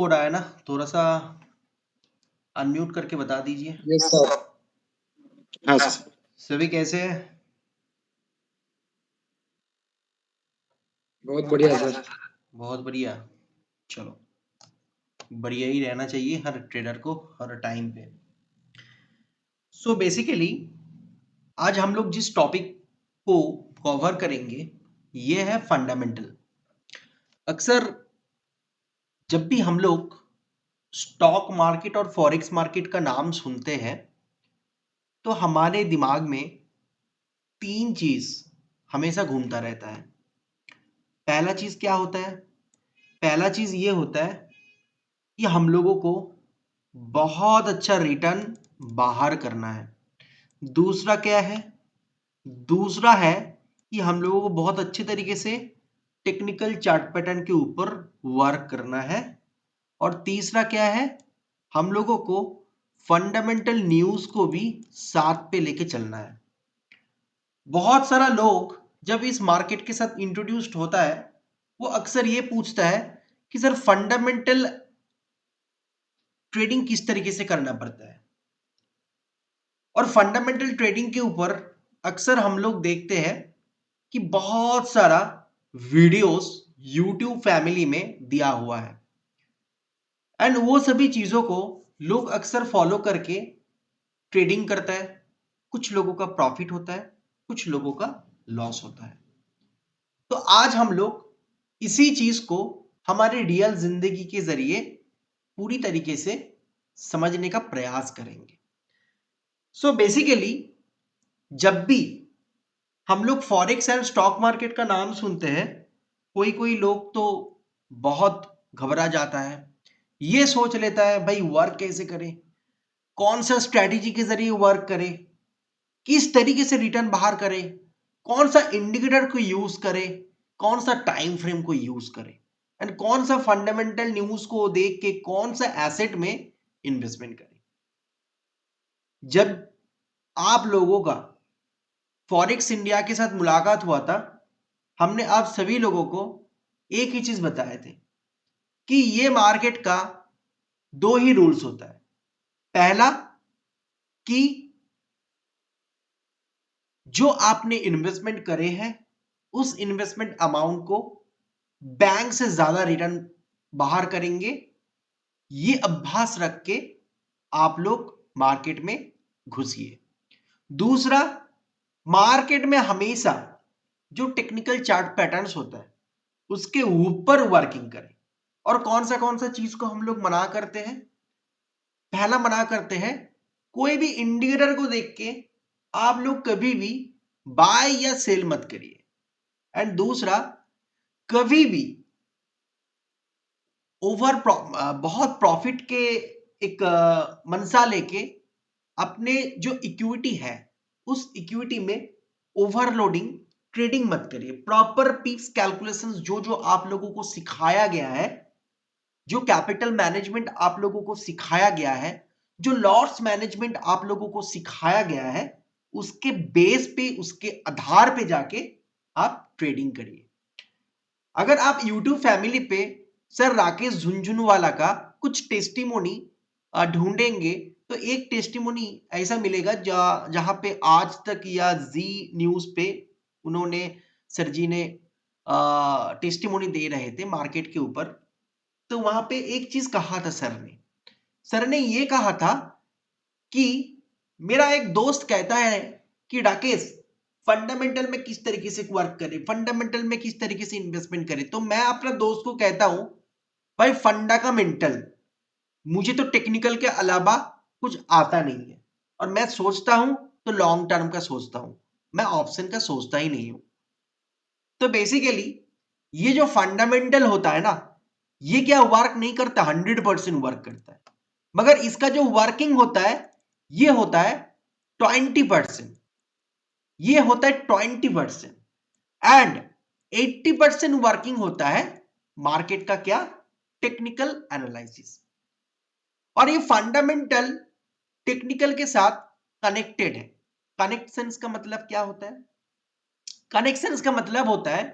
हो रहा है ना, थोड़ा सा अनम्यूट करके बता दीजिए। Yes sir. हाँ सर। सभी कैसे हैं? बहुत बढ़िया सर। बहुत बढ़िया। चलो, बढ़िया ही रहना चाहिए हर ट्रेडर को हर टाइम पे। सो बेसिकली आज हम लोग जिस टॉपिक को कवर करेंगे ये है फंडामेंटल। अक्सर जब भी हम लोग स्टॉक मार्केट और फॉरेक्स मार्केट का नाम सुनते हैं तो हमारे दिमाग में तीन चीज हमेशा घूमता रहता है। पहला चीज क्या होता है? पहला चीज ये होता है कि हम लोगों को बहुत अच्छा रिटर्न बाहर करना है। दूसरा क्या है? दूसरा है कि हम लोगों को बहुत अच्छे तरीके से टेक्निकल चार्ट पैटर्न के ऊपर वर्क करना है। और तीसरा क्या है? हम लोगों को फंडामेंटल न्यूज को भी साथ पे लेके चलना है। बहुत सारा लोग जब इस मार्केट के साथ इंट्रोड्यूस्ड होता है वो अक्सर ये पूछता है कि सर फंडामेंटल ट्रेडिंग किस तरीके से करना पड़ता है। और फंडामेंटल ट्रेडिंग के ऊपर अक्सर हम लोग देखते हैं कि बहुत सारा वीडियोस यूट्यूब फैमिली में दिया हुआ है एंड वो सभी चीजों को लोग अक्सर फॉलो करके ट्रेडिंग करता है। कुछ लोगों का प्रॉफिट होता है, कुछ लोगों का लॉस होता है। तो आज हम लोग इसी चीज को हमारे रियल जिंदगी के जरिए पूरी तरीके से समझने का प्रयास करेंगे। सो बेसिकली जब भी हम लोग फॉरेक्स एंड स्टॉक मार्केट का नाम सुनते हैं कोई कोई लोग तो बहुत घबरा जाता है। ये सोच लेता है भाई वर्क कैसे करें, कौन सा स्ट्रैटेजी के जरिए वर्क करें, किस तरीके से रिटर्न बाहर करें, कौन सा इंडिकेटर को यूज करें, कौन सा टाइम फ्रेम को यूज करें एंड कौन सा फंडामेंटल न्यूज को देख के कौन सा एसेट में इन्वेस्टमेंट करें। जब आप लोगों का फॉरेक्स इंडिया के साथ मुलाकात हुआ था हमने आप सभी लोगों को एक ही चीज बताए थे कि ये मार्केट का दो ही रूल्स होता है। पहला कि जो आपने इन्वेस्टमेंट करे हैं उस इन्वेस्टमेंट अमाउंट को बैंक से ज्यादा रिटर्न बाहर करेंगे। ये अभ्यास रख के आप लोग मार्केट में घुसिए। दूसरा, मार्केट में हमेशा जो टेक्निकल चार्ट पैटर्न्स होता है उसके ऊपर वर्किंग करें। और कौन सा चीज को हम लोग मना करते हैं? पहला मना करते हैं कोई भी इंडिकेटर को देख के आप लोग कभी भी बाय या सेल मत करिए। एंड दूसरा, कभी भी बहुत प्रॉफिट के एक मनसा लेके अपने जो इक्विटी है उस इक्विटी में ओवरलोडिंग ट्रेडिंग मत करिए। प्रॉपर पीक्स कैलकुलेशंस जो जो आप लोगों को सिखाया गया है, जो कैपिटल मैनेजमेंट आप लोगों को सिखाया गया है, जो लॉस मैनेजमेंट आप लोगों को सिखाया गया है, उसके बेस पे उसके आधार पे जाके आप ट्रेडिंग करिए। अगर आप YouTube फैमिली पे सर राकेश झुंझुनवाला का कुछ टेस्टिमोनी ढूंढेंगे तो एक टेस्टिमोनी ऐसा मिलेगा जहां पे आज तक या जी न्यूज पे उन्होंने सर जी ने टेस्टिमोनी दे रहे थे मार्केट के ऊपर। तो वहां पे एक चीज कहा था सर ने ये कहा था कि मेरा एक दोस्त कहता है कि राकेश फंडामेंटल में किस तरीके से वर्क करे, फंडामेंटल में किस तरीके से इन्वेस्टमेंट करे। तो मैं अपना दोस्त को कहता हूं भाई फंडा का मेंटल, मुझे तो टेक्निकल के अलावा कुछ आता नहीं है और मैं सोचता हूं तो लॉन्ग टर्म का सोचता हूं, मैं ऑप्शन का सोचता ही नहीं हूं। तो बेसिकली ये जो फंडामेंटल होता है ना ये क्या वर्क नहीं करता, 100% वर्क करता है। मगर इसका जो वर्किंग होता है ये होता है 20%। ये होता है 20% एंड 80% वर्किंग होता है मार्केट का क्या, टेक्निकल एनालिसिस। और ये फंडामेंटल टेक्निकल के साथ कनेक्टेड है। कनेक्शंस का मतलब क्या होता है? कनेक्शंस का मतलब होता है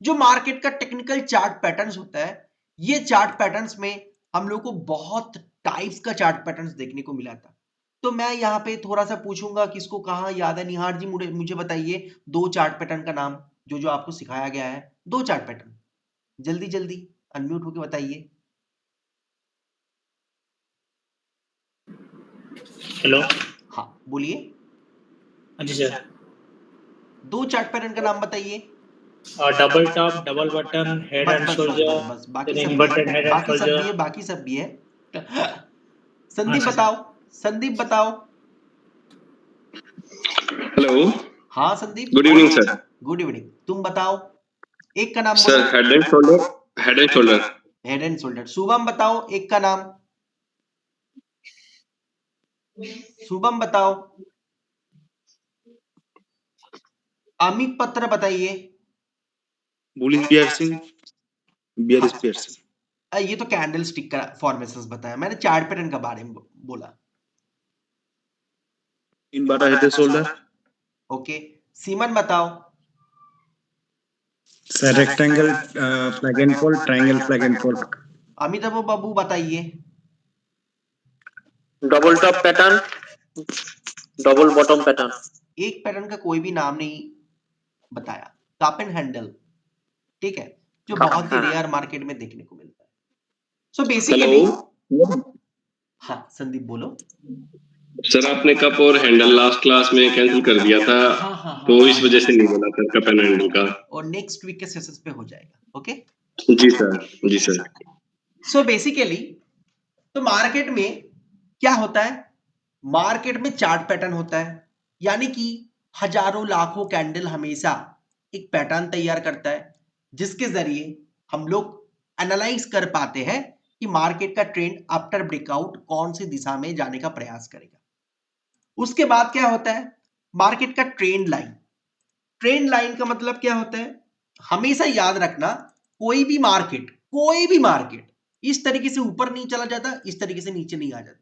जो मार्केट का टेक्निकल चार्ट पैटर्न्स होता है ये चार्ट पैटर्न्स में हम लोग को बहुत टाइप्स का चार्ट पैटर्न्स देखने को मिला था। तो मैं यहाँ पे थोड़ा सा पूछूंगा, किसको कहाँ याद है? निहार जी मुझे बताइए 2 चार्ट पैटर्न का नाम जो आपको सिखाया गया है। 2 चार्ट पैटर्न जल्दी जल्दी अनम्यूट होके बताइए। हेलो। हाँ बोलिए। हाँ जी सर। 2 चार्ट पैटर्न का नाम बताइए। Double top, double button, head बस एंड बस बस बस शोल्डर, बस बाकी फिर सब भी इन्वर्टेड है, हेड एंड बाकी सब भी शोल्डर। है, बाकी सब भी है। हाँ संदीप जी बताओ, सर। संदीप बताओ। हेलो, हाँ Sandeep good evening sir. Good evening. तुम बताओ, एक का नाम बोलो। Sir head and shoulder, head and shoulder. Head and shoulder. Shubham बताओ एक का नाम। शुभम बताओ। अमित पत्र बताइए। Bullish piercing, bearish piercing. ये तो कैंडल स्टिक का फॉर्मेशंस बताया मैंने, चार्ट पैटर्न का बारे में बोला। Inverted head and shoulder. Okay, Seeman बताओ। Sir rectangle flag and fold, triangle flag and fold. Amitabh Babu बताइए। Double top pattern, double bottom pattern. एक पैटर्न का कोई भी नाम नहीं बताया। कप एंड हैंडल, ठीक है, जो बहुत ही रेयर मार्केट में देखने को मिलता है। सो बेसिकली, हाँ संदीप बोलो। सर आपने कप और हैंडल लास्ट क्लास में कैंसिल कर दिया था, हाँ, तो इस वजह से नहीं बोला था कप एंड हैंडल का। और नेक्स्ट वीक के सेशंस पे हो जाएगा। ओके जी सर, जी सर। सो बेसिकली, तो मार्केट में क्या होता है? मार्केट में चार्ट पैटर्न होता है, यानी कि हजारों लाखों कैंडल हमेशा एक पैटर्न तैयार करता है, जिसके जरिए हम लोग एनालाइज कर पाते हैं कि मार्केट का ट्रेंड आफ्टर ब्रेकआउट कौन सी दिशा में जाने का प्रयास करेगा। उसके बाद क्या होता है? मार्केट का ट्रेंड लाइन। ट्रेंड लाइन का मतलब क्या होता है? हमेशा याद रखना, कोई भी मार्केट इस तरीके से ऊपर नहीं चला जाता, इस तरीके से नीचे नहीं आ जाता।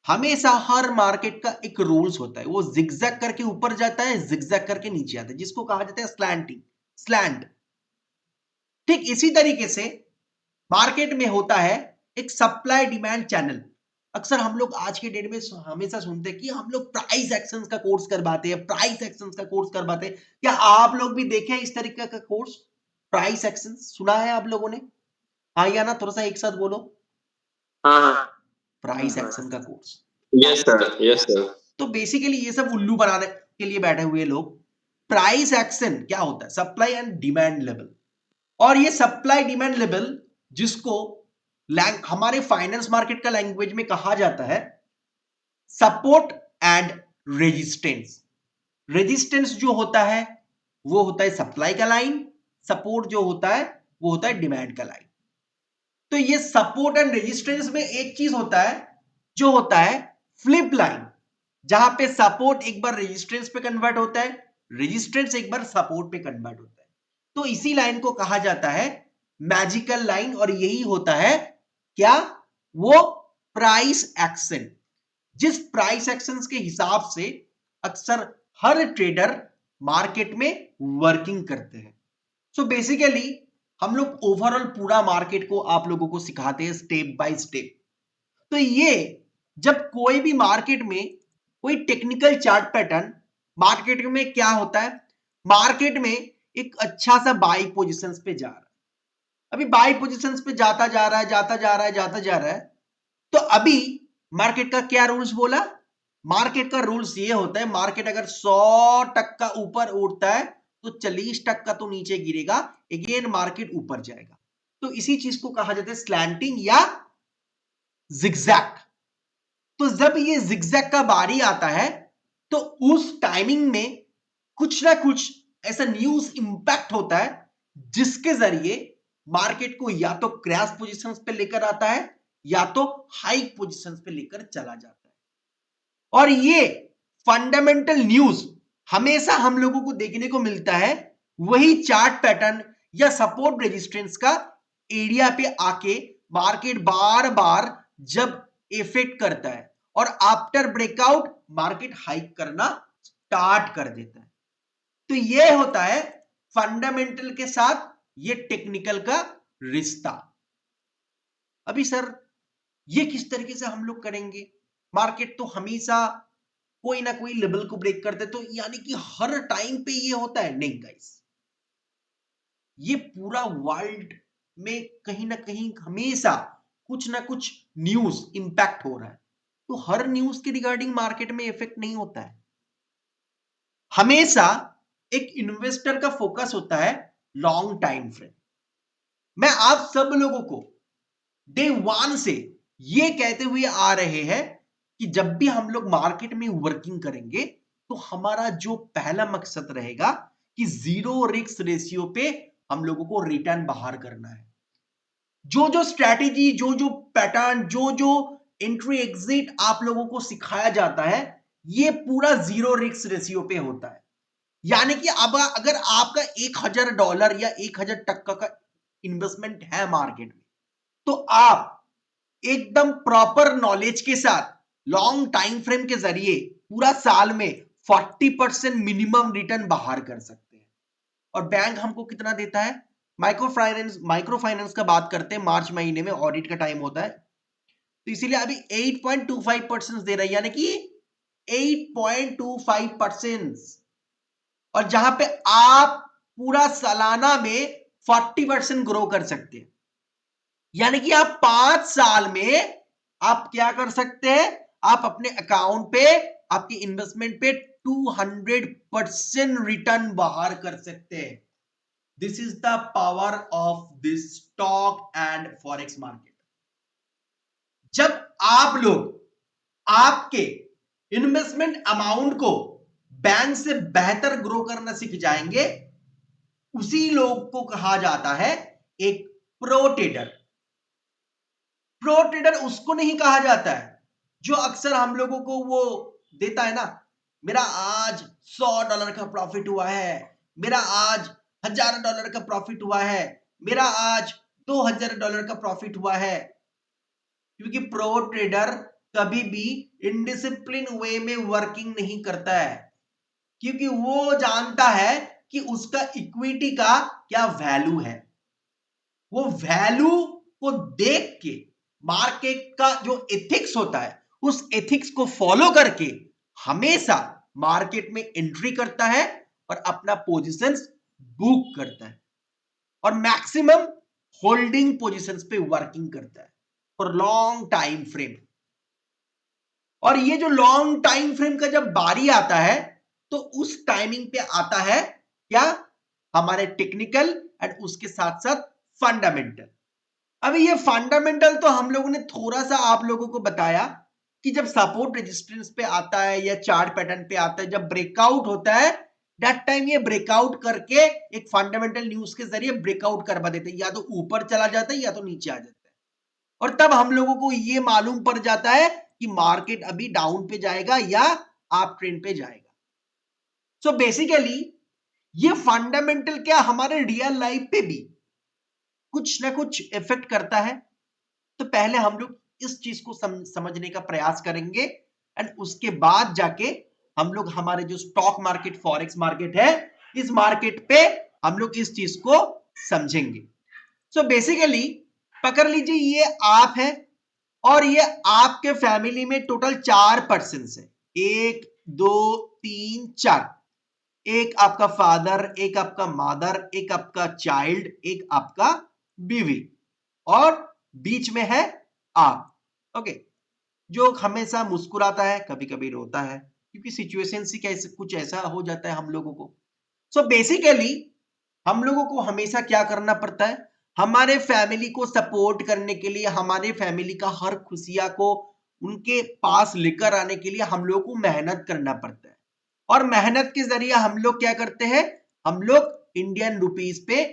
हमेशा हर मार्केट का एक रूल्स होता है, वो जिगजैग करके ऊपर जाता है, जिगजैग करके नीचे आता है, जिसको कहा जाता है स्लैंटिंग, स्लैंट। ठीक इसी तरीके से मार्केट में होता है एक सप्लाई डिमांड चैनल। अक्सर हम लोग आज के डेट में हमेशा सुनते हैं कि हम लोग प्राइस एक्शंस का कोर्स करवाते हैं, प्राइस एक्शंस का कोर्स करवाते हैं। क्या आप लोग भी देखे हैं इस तरीके का कोर्स? प्राइस एक्शंस सुना है आप लोगों ने? हाँ या ना, थोड़ा सा एक साथ बोलो। हाँ, प्राइस एक्शन का course. Yes sir, yes sir. तो बेसिकली ये सब उल्लू बनाने के लिए बैठे हुए लोग। प्राइस एक्शन क्या होता है? Supply and demand level. और ये सप्लाई डिमांड लेवल, जिसको हमारे फाइनेंस मार्केट का लैंग्वेज में कहा जाता है सपोर्ट एंड रेजिस्टेंस। रेजिस्टेंस जो होता है वो होता है सप्लाई का लाइन, सपोर्ट जो होता है वो होता है डिमांड का लाइन। तो ये सपोर्ट एंड रेजिस्टेंस में एक चीज होता है जो होता है फ्लिप लाइन, जहां पे सपोर्ट एक बार रेजिस्टेंस पे कन्वर्ट होता है, रेजिस्टेंस एक बार सपोर्ट पे कन्वर्ट होता है। तो इसी लाइन को कहा जाता है मैजिकल लाइन, और यही होता है क्या? वो प्राइस एक्शन। जिस प्राइस एक्शन के हिसाब से अक्सर हर ट्रेडर मार्केट में वर्किंग करते हैं। सो बेसिकली हम लोग ओवरऑल पूरा मार्केट को आप लोगों को सिखाते हैं स्टेप बाय स्टेप। तो ये जब कोई भी मार्केट में कोई टेक्निकल चार्ट पैटर्न, मार्केट में क्या होता है? मार्केट में एक अच्छा सा बाई पोजीशंस पे जा रहा है, अभी बाई पोजीशंस पे जाता जा रहा है, जाता जा रहा है, जाता जा रहा है। तो अभी मार्केट का क्या रूल्स बोला? मार्केट का रूल्स ये होता है, मार्केट अगर 100% ऊपर उठता है तो 40% तो नीचे गिरेगा, अगेन मार्केट ऊपर जाएगा। तो इसी चीज को कहा जाता है स्लैंटिंग या जिगजैग। तो जब ये जिगजैग का बारी आता है तो उस टाइमिंग में कुछ ना कुछ ऐसा न्यूज इंपैक्ट होता है, जिसके जरिए मार्केट को या तो क्रैश पोजीशंस पे लेकर आता है या तो हाई पोजीशंस पे लेकर चला जाता है। और ये फंडामेंटल न्यूज हमेशा हम लोगों को देखने को मिलता है वही चार्ट पैटर्न या सपोर्ट रेजिस्टेंस का एरिया पे आके मार्केट बार बार जब इफेक्ट करता है और आफ्टर ब्रेकआउट मार्केट हाइक करना स्टार्ट कर देता है। तो ये होता है फंडामेंटल के साथ ये टेक्निकल का रिश्ता। अभी सर ये किस तरीके से हम लोग करेंगे? मार्केट तो हमेशा कोई ना कोई लेवल को ब्रेक करते, तो यानी कि हर टाइम पे ये होता है? नहीं गाइस, ये पूरा वर्ल्ड में कहीं ना कहीं हमेशा कुछ ना कुछ न्यूज इंपैक्ट हो रहा है, तो हर न्यूज के रिगार्डिंग मार्केट में इफेक्ट नहीं होता है। हमेशा एक इन्वेस्टर का फोकस होता है लॉन्ग टाइम फ्रेम। मैं आप सब लोगों को डे वन से ये कहते हुए आ रहे हैं कि जब भी हम लोग मार्केट में वर्किंग करेंगे तो हमारा जो पहला मकसद रहेगा कि जीरो रिस्क रेशियो पे हम लोगों को रिटर्न बाहर करना है। जो जो स्ट्रैटेजी, जो जो पैटर्न, जो जो एंट्री एग्जिट आप लोगों को सिखाया जाता है, ये पूरा जीरो रिस्क रेशियो पे होता है। यानी कि अब अगर आपका $1000 या 1000 टका का इन्वेस्टमेंट है मार्केट में, तो आप एकदम प्रॉपर नॉलेज के साथ लॉन्ग टाइम फ्रेम के जरिए पूरा साल में 40% मिनिमम रिटर्न बाहर कर सकते हैं। और बैंक हमको कितना देता है? माइक्रो फाइनेंस का बात करते हैं, मार्च महीने में ऑडिट का टाइम होता है, तो इसीलिए अभी 8.25% दे रहा है, यानी कि 8.25%। और जहां पे आप पूरा सालाना में 40% ग्रो कर सकते हैं, यानी कि आप 5 साल में आप क्या कर सकते हैं? आप अपने अकाउंट पे, आपके इन्वेस्टमेंट पे 200% रिटर्न बाहर कर सकते हैं। This is the power of this stock and forex market. जब आप लोग आपके इन्वेस्टमेंट अमाउंट को बैंक से बेहतर ग्रो करना सीख जाएंगे, उसी लोग को कहा जाता है एक प्रो ट्रेडर। प्रो ट्रेडर उसको नहीं कहा जाता है जो अक्सर हम लोगों को वो देता है ना, मेरा आज $100 का प्रॉफिट हुआ है, मेरा आज $1000 का प्रॉफिट हुआ है, मेरा आज $2000 का प्रॉफिट हुआ है। क्योंकि प्रो ट्रेडर कभी भी इनडिसिप्लिन वे में वर्किंग नहीं करता है, क्योंकि वो जानता है कि उसका इक्विटी का क्या वैल्यू है। वो वैल्यू को देख के मार्केट का जो एथिक्स होता है, उस एथिक्स को फॉलो करके हमेशा मार्केट में एंट्री करता है और अपना पोजीशंस बुक करता है और मैक्सिमम होल्डिंग पोजीशंस पे वर्किंग करता है फॉर लॉन्ग टाइम फ्रेम। और ये जो लॉन्ग टाइम फ्रेम का जब बारी आता है, तो उस टाइमिंग पे आता है क्या? हमारे टेक्निकल एंड उसके साथ साथ फंडामेंटल। अभी ये फंडामेंटल तो हम लोगों ने थोड़ा सा आप लोगों को बताया कि जब सपोर्ट रेजिस्टेंस पे आता है या चार्ट पैटर्न पे आता है, जब ब्रेकआउट होता है, दैट टाइम ये ब्रेकआउट करके एक फंडामेंटल न्यूज के जरिए ब्रेकआउट करवा देते हैं, या तो ऊपर चला जाता है या तो नीचे आ जाता है। और तब हम लोगों को ये मालूम पड़ जाता है कि मार्केट अभी डाउन पे जाएगा या आप ट्रेंड पे जाएगा। सो बेसिकली ये फंडामेंटल क्या हमारे रियल लाइफ पे भी कुछ ना कुछ इफेक्ट करता है। तो पहले हम लोग इस चीज को समझने का प्रयास करेंगे एंड उसके बाद जाके हम लोग हमारे जो स्टॉक मार्केट, फॉरेक्स मार्केट है, इस मार्केट पे हम लोग इस चीज को समझेंगे। सो बेसिकली पकड़ लीजिए, ये आप है और ये आपके फैमिली में टोटल 4 पर्सन है, 1 2 3 4। एक आपका फादर, एक आपका मदर, एक आपका चाइल्ड, एक आपका बीवी, और बीच में है आप। ओके, जो हमेशा मुस्कुराता है, कभी कभी रोता है, क्योंकि सिचुएशन से कैसे कुछ ऐसा हो जाता है हम लोगों को। सो बेसिकली हम लोगों को हमेशा क्या करना पड़ता है? हमारे फैमिली को सपोर्ट करने के लिए, हमारे फैमिली का हर खुशियां को उनके पास लेकर आने के लिए हम लोग को मेहनत करना पड़ता है। और मेहनत के जरिए हम लोग क्या करते हैं? हम लोग इंडियन रुपीस पे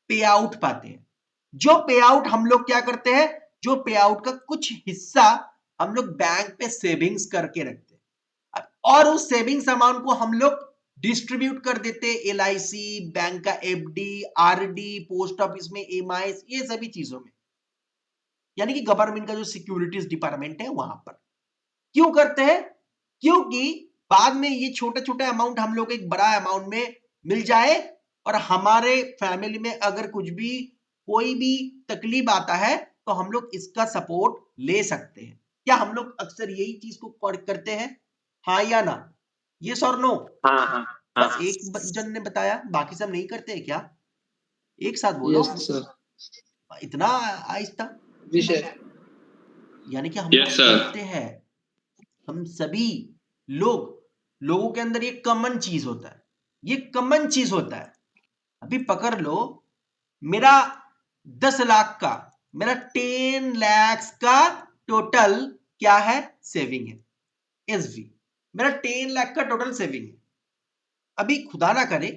पे आउट पाते हैं। जो पे आउट हम लोग क्या करते हैं? जो पे आउट का कुछ हिस्सा हम लोग बैंक पे सेविंग्स करके रखते हैं और उस सेविंग्स अमाउंट को हम लोग डिस्ट्रीब्यूट कर देते हैं LIC, बैंक का FD, RD, पोस्ट ऑफिस में EMI, ये सभी चीजों में, यानी कि गवर्नमेंट का जो सिक्योरिटीज डिपार्टमेंट है वहां पर। क्यों करते हैं? क्योंकि बाद में ये छोटे छोटे अमाउंट हम लोग एक बड़ा अमाउंट में मिल जाए और हमारे फैमिली में अगर कुछ भी कोई भी तकलीफ आता है तो हम लोग इसका सपोर्ट ले सकते हैं। क्या हम लोग अक्सर यही चीज को करते हैं, हाँ या ना? यस और नो? हाँ हाँ बस हाँ एक जन ने बताया, बाकी सब नहीं करते हैं क्या? एक साथ बोलो। Yes, sir. इतना आहिस्ता? जी सर। यानी कि हम लोग Yes, sir. करते हैं। हम सभी लोगों के अंदर ये कॉमन चीज होता है, ये कॉमन चीज होता है। अभी पकड़ लो, मेरा 10 लाख का, मेरा 10 lakhs का टोटल क्या है? सेविंग है, एसवी। मेरा 10 लाख का टोटल सेविंग है। अभी खुदा ना करे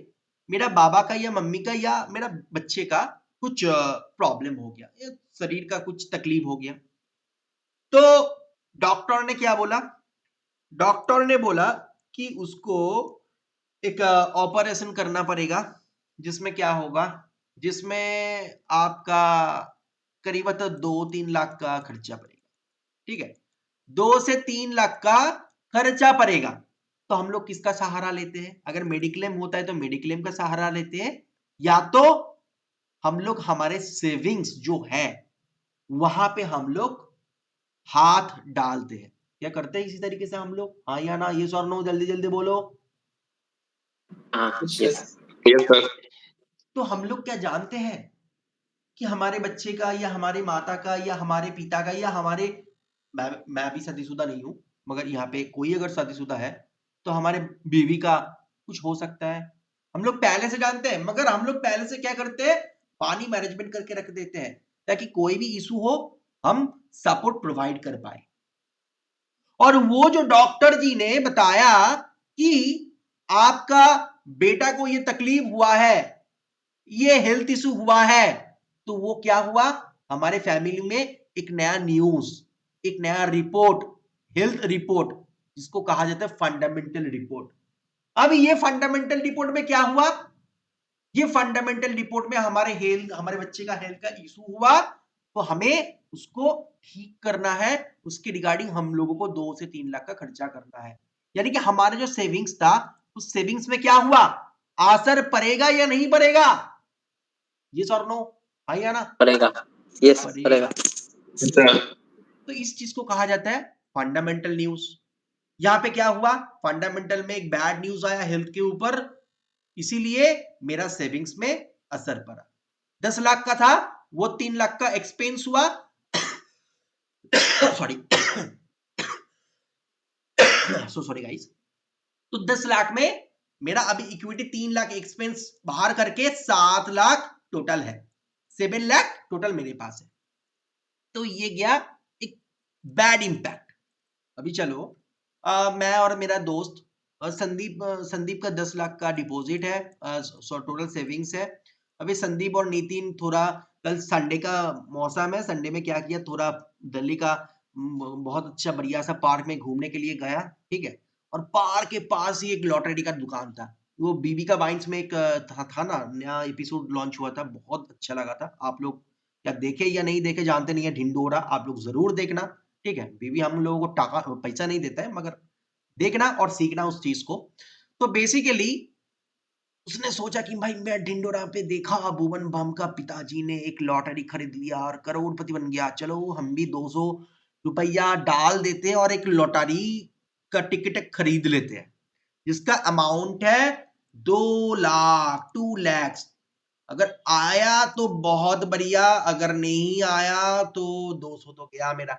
मेरा बाबा का या मम्मी का या मेरा बच्चे का कुछ प्रॉब्लम हो गया, या शरीर का कुछ तकलीफ हो गया, तो डॉक्टर ने क्या बोला? डॉक्टर ने बोला कि उसको एक ऑपरेशन करना पड़ेगा, जिसमें क्या होगा, जिसमें आपका करीबन 2-3 लाख का खर्चा पड़ेगा। ठीक है, 2 से 3 लाख का खर्चा पड़ेगा। तो हम लोग किसका सहारा लेते हैं? अगर मेडिक्लेम होता है तो मेडिक्लेम का सहारा लेते हैं, या तो हम लोग हमारे सेविंग्स जो है वहां पे हम लोग हाथ डालते हैं। क्या करते हैं इसी तरीके से हम लोग? हाँ या ना? यस और नो? जल्दी जल्दी बोलो। हाँ यस Yes, sir. तो हम लोग क्या जानते हैं कि हमारे बच्चे का या हमारे माता का या हमारे पिता का या हमारे, मैं भी शादीशुदा नहीं हूं, मगर यहाँ पे कोई अगर शादीशुदा है तो हमारे बीवी का कुछ हो सकता है। हम लोग पहले से जानते हैं, मगर हम लोग पहले से क्या करते हैं? पानी मैनेजमेंट करके रख देते हैं, ताकि कोई भी इशू हो हम सपोर्ट प्रोवाइड कर पाए। और वो जो डॉक्टर जी ने बताया कि आपका बेटा को ये तकलीफ हुआ है, ये हेल्थ इशू हुआ है, तो वो क्या हुआ? हमारे फैमिली में एक नया न्यूज, एक नया रिपोर्ट, हेल्थ रिपोर्ट, जिसको कहा जाता है फंडामेंटल रिपोर्ट। अब ये फंडामेंटल रिपोर्ट में क्या हुआ? ये फंडामेंटल रिपोर्ट में हमारे बच्चे का हेल्थ का इशू हुआ, तो हमें उसको ठीक करना है। उसके रिगार्डिंग हम लोगों को 2 से 3 लाख का खर्चा करना है। यानी कि हमारा जो सेविंग्स था, उस सेविंग्स में क्या हुआ? असर पड़ेगा या नहीं पड़ेगा? यस और नो? हाँ या ना? पड़ेगा, यस पड़ेगा। पड़ेगा। Yes, sir. तो इस चीज को कहा जाता है फंडामेंटल न्यूज। यहाँ पे क्या हुआ? फंडामेंटल में एक बैड न्यूज आया हेल्थ के ऊपर, इसीलिए मेरा सेविंग्स में असर पड़ा। 10 लाख का था, वो 3 लाख का एक्सपेंस हुआ। Sorry so sorry guys. तो 10 लाख में मेरा अभी इक्विटी 3 लाख एक्सपेंस बाहर करके 7 लाख टोटल है, 7 लाख टोटल मेरे पास है। तो ये गया एक बैड इंपैक्ट। अभी चलो, मैं और मेरा दोस्त संदीप का 10 लाख का डिपॉजिट है, टोटल सेविंग्स है। अभी संदीप और नितिन थोड़ा, कल संडे का मौसम है, संडे में क्या किया, थोड़ा दिल्ली का बहुत अच्छा बढ़िया सा पार्क में घूमने के लिए गया। ठीक है, और पार्क के पास ही एक लॉटरी का दुकान था। वो बीबी का वाइन्स में एक था ना, नया एपिसोड लॉन्च हुआ था, बहुत अच्छा लगा था। आप लोग क्या देखे या नहीं देखे जानते नहीं है, ढिंडोरा, आप लोग जरूर देखना। ठीक है, बीवी हम लोगों को टाका पैसा नहीं देता है, मगर देखना और सीखना उस चीज को। तो बेसिकली उसने सोचा कि भाई मैं ढिंडोरा पे देखा भुवन बाम का पिताजी ने एक लॉटरी खरीद लिया और करोड़पति बन गया, चलो हम भी 200 रुपया डाल देते हैं और एक लॉटरी का टिकट खरीद लेते हैं, जिसका अमाउंट है 2 लाख, 2 lakhs। अगर आया तो बहुत बढ़िया, अगर नहीं आया तो 200 तो गया मेरा।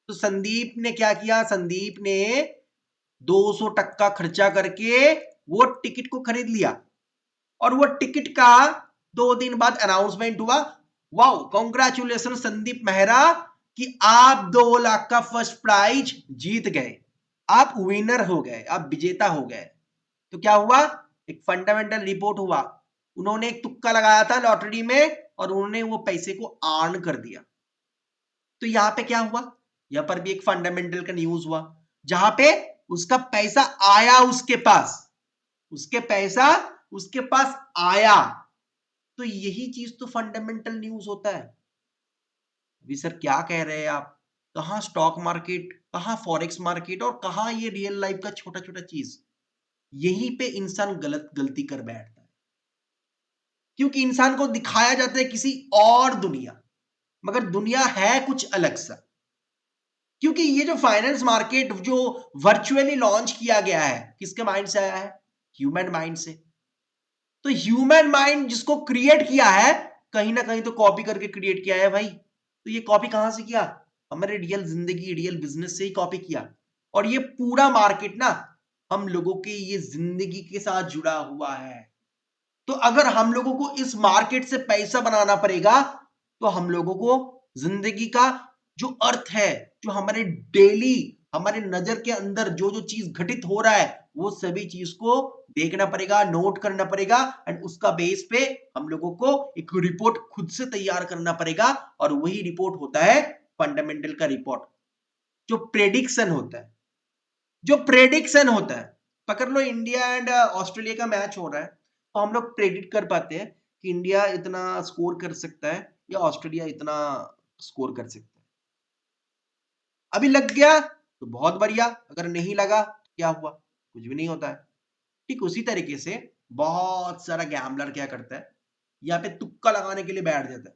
तो संदीप ने क्या किया? संदीप ने 200 टक्का खर्चा करके वो टिकट को खरीद लिया, और वो टिकट का 2 दिन बाद अनाउंसमेंट हुआ, वाओ कॉन्ग्रेचुलेशन संदीप मेहरा कि आप 2 लाख का फर्स्ट प्राइज जीत गए, आप विनर हो गए, आप विजेता हो गए। तो क्या हुआ? एक फंडामेंटल रिपोर्ट हुआ, उन्होंने एक तुक्का लगाया था लॉटरी में और उन्होंने वो पैसे को अर्न कर दिया। तो यहां पे क्या हुआ? यहां पर भी एक फंडामेंटल का न्यूज हुआ, जहां पे उसका पैसा आया, उसके पैसा उसके पास आया। तो यही चीज तो फंडामेंटल न्यूज होता है। अभी सर क्या कह रहे हैं आप? कहां स्टॉक मार्केट, कहां फॉरेक्स मार्केट, और कहां ये रियल लाइफ का छोटा छोटा चीज? यहीं पे इंसान गलती कर बैठता है, क्योंकि इंसान को दिखाया जाता है किसी और दुनिया, मगर दुनिया है कुछ अलग सा, क्योंकि ये जो फाइनेंस मार्केट जो वर्चुअली लॉन्च किया गया है, किसके माइंड से आया है? ह्यूमन माइंड से। तो ह्यूमन माइंड जिसको क्रिएट किया है, कहीं ना कहीं तो कॉपी करके क्रिएट किया है भाई। तो ये कॉपी कहां से किया? हमारे रियल जिंदगी, रियल बिजनेस से ही कॉपी किया। और ये पूरा मार्केट ना हम लोगों के ये जिंदगी के साथ जुड़ा हुआ है। तो अगर हम लोगों को इस मार्केट से पैसा बनाना पड़ेगा, तो हम लोगों को जिंदगी का जो अर्थ है, जो हमारे डेली हमारे नजर के अंदर जो जो चीज घटित हो रहा है, वो सभी चीज को देखना पड़ेगा, नोट करना पड़ेगा, एंड उसका बेस पे हम लोगों को एक रिपोर्ट खुद से तैयार करना पड़ेगा। और वही रिपोर्ट होता है फंडामेंटल का रिपोर्ट, जो प्रेडिक्शन होता है। जो प्रेडिक्शन होता है, पकड़ लो इंडिया एंड ऑस्ट्रेलिया का मैच हो रहा है, तो हम लोग प्रेडिक्ट कर पाते हैं कि इंडिया इतना स्कोर कर सकता है या ऑस्ट्रेलिया इतना स्कोर कर सकता है। अभी लग गया तो बहुत बढ़िया, अगर नहीं लगा तो क्या हुआ? कुछ भी नहीं होता है। ठीक उसी तरीके से बहुत सारा गैम्बलर क्या करता है, यहाँ पे तुक्का लगाने के लिए बैठ जाता है।